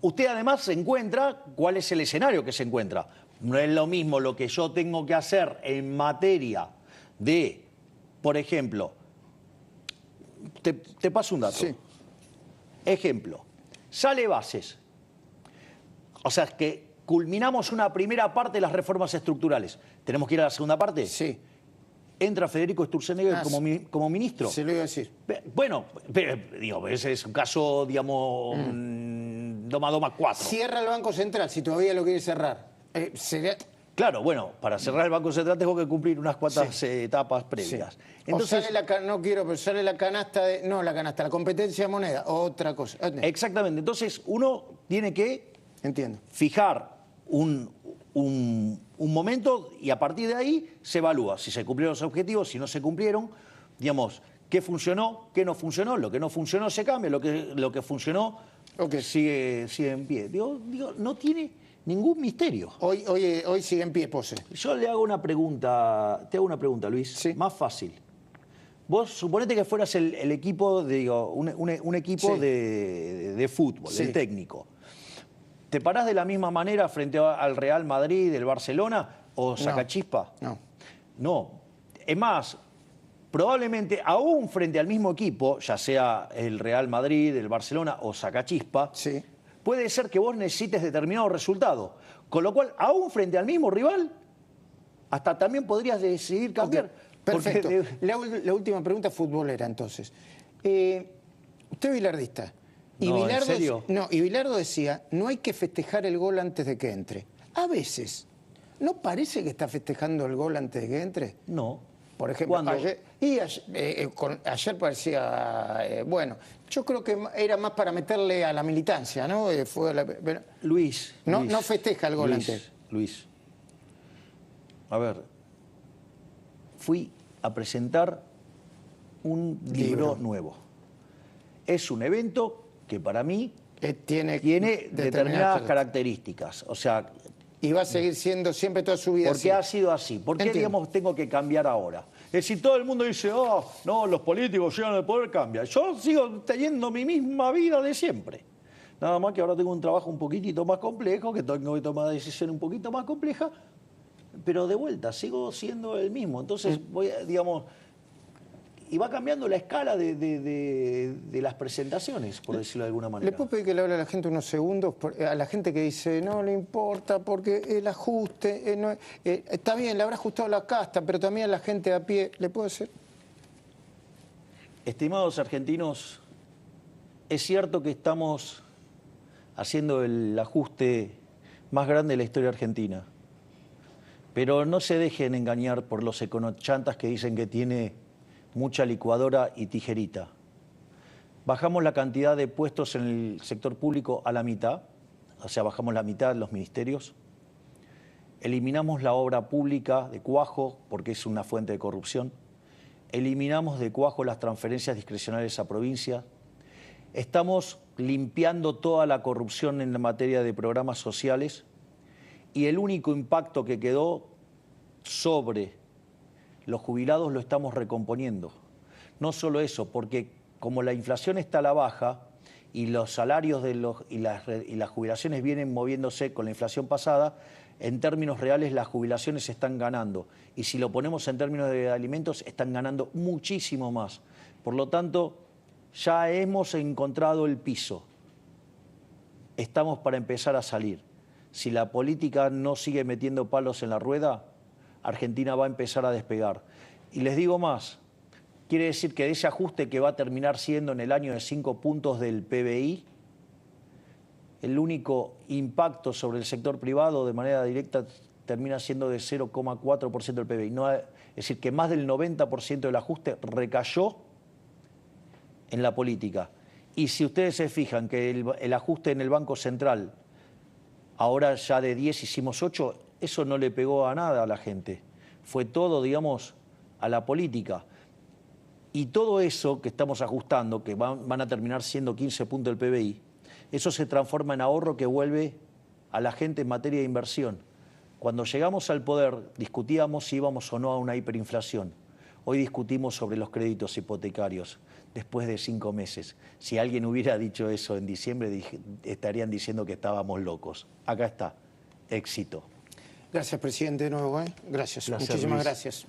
[SPEAKER 2] usted además se encuentra cuál es el escenario que se encuentra. No es lo mismo lo que yo tengo que hacer en materia de, por ejemplo, te paso un dato.
[SPEAKER 1] Sí.
[SPEAKER 2] Ejemplo, sale bases. O sea, que culminamos una primera parte de las reformas estructurales. ¿Tenemos que ir a la segunda parte?
[SPEAKER 1] Sí.
[SPEAKER 2] Entra Federico Sturzenegger como ministro.
[SPEAKER 1] Se lo iba a decir.
[SPEAKER 2] Bueno, digo, ese es un caso, digamos, doma 4.
[SPEAKER 1] Cierra el Banco Central, si todavía lo quiere cerrar. Sería...
[SPEAKER 2] Claro, bueno, para cerrar el Banco Central tengo que cumplir unas cuantas etapas previas.
[SPEAKER 1] Sí.
[SPEAKER 2] Entonces,
[SPEAKER 1] sale la canasta la competencia de moneda, otra cosa.
[SPEAKER 2] Exactamente, entonces uno tiene que fijar un momento y a partir de ahí se evalúa si se cumplieron los objetivos, si no se cumplieron, digamos, qué funcionó, qué no funcionó, lo que no funcionó se cambia, lo que funcionó sigue en pie. Digo, no tiene ningún misterio.
[SPEAKER 1] Hoy sigue en pie Pose.
[SPEAKER 2] Yo le hago una pregunta, te hago una pregunta, Luis,
[SPEAKER 1] sí.
[SPEAKER 2] Más fácil. Vos suponete que fueras el equipo, un equipo de fútbol, el técnico. ¿Te parás de la misma manera frente al Real Madrid, el Barcelona o sacachispa? No. Es más, probablemente aún frente al mismo equipo, ya sea el Real Madrid, el Barcelona o sacachispa, puede ser que vos necesites determinado resultado. Con lo cual, aún frente al mismo rival, hasta también podrías decidir cambiar.
[SPEAKER 1] Perfecto. La última pregunta futbolera, entonces. Usted es bilardista. Y
[SPEAKER 2] No,
[SPEAKER 1] Bilardo,
[SPEAKER 2] ¿en serio?
[SPEAKER 1] y Bilardo decía, no hay que festejar el gol antes de que entre. A veces, ¿no parece que está festejando el gol antes de que entre?
[SPEAKER 2] No.
[SPEAKER 1] Por ejemplo,
[SPEAKER 2] ¿Cuándo?
[SPEAKER 1] ayer parecía, bueno, yo creo que era más para meterle a la militancia, ¿no?
[SPEAKER 2] Luis.
[SPEAKER 1] No festeja el gol antes.
[SPEAKER 2] Luis. A ver, fui a presentar un libro nuevo. Es un evento que para mí tiene determinadas características. O sea,
[SPEAKER 1] y va a seguir siendo siempre toda su vida
[SPEAKER 2] porque ha sido así. ¿Por qué, digamos, tengo que cambiar ahora? Es decir, todo el mundo dice, no, los políticos llegan al poder, cambia. Yo sigo teniendo mi misma vida de siempre. Nada más que ahora tengo un trabajo un poquitito más complejo, que tengo que tomar decisiones un poquito más complejas, pero de vuelta, sigo siendo el mismo. Entonces, voy a, digamos, y va cambiando la escala de las presentaciones, por decirlo de alguna manera.
[SPEAKER 1] ¿Le puedo pedir que le hable a la gente unos segundos? A la gente que dice, no le importa porque el ajuste, está bien, le habrá ajustado la casta, pero también a la gente a pie, ¿le puedo decir?
[SPEAKER 2] Estimados argentinos, es cierto que estamos haciendo el ajuste más grande de la historia argentina. Pero no se dejen engañar por los econochantas que dicen que tiene mucha licuadora y tijerita. Bajamos la cantidad de puestos en el sector público a la mitad, o sea, bajamos la mitad de los ministerios. Eliminamos la obra pública de cuajo porque es una fuente de corrupción. Eliminamos de cuajo las transferencias discrecionales a provincias. Estamos limpiando toda la corrupción en la materia de programas sociales y el único impacto que quedó sobre los jubilados lo estamos recomponiendo. No solo eso, porque como la inflación está a la baja y los salarios y las jubilaciones vienen moviéndose con la inflación pasada, en términos reales las jubilaciones están ganando. Y si lo ponemos en términos de alimentos, están ganando muchísimo más. Por lo tanto, ya hemos encontrado el piso. Estamos para empezar a salir. Si la política no sigue metiendo palos en la rueda, Argentina va a empezar a despegar. Y les digo más, quiere decir que de ese ajuste que va a terminar siendo en el año de 5 puntos del PBI, el único impacto sobre el sector privado de manera directa termina siendo de 0,4% del PBI. No, es decir, que más del 90% del ajuste recayó en la política. Y si ustedes se fijan que el ajuste en el Banco Central, ahora ya de 10 hicimos 8, eso no le pegó a nada a la gente. Fue todo, digamos, a la política. Y todo eso que estamos ajustando, que van a terminar siendo 15 puntos del PBI, eso se transforma en ahorro que vuelve a la gente en materia de inversión. Cuando llegamos al poder, discutíamos si íbamos o no a una hiperinflación. Hoy discutimos sobre los créditos hipotecarios, después de 5 meses. Si alguien hubiera dicho eso en diciembre, estarían diciendo que estábamos locos. Acá está, éxito.
[SPEAKER 1] Gracias, presidente, de nuevo. Gracias, muchísimas
[SPEAKER 2] Luis.
[SPEAKER 1] gracias.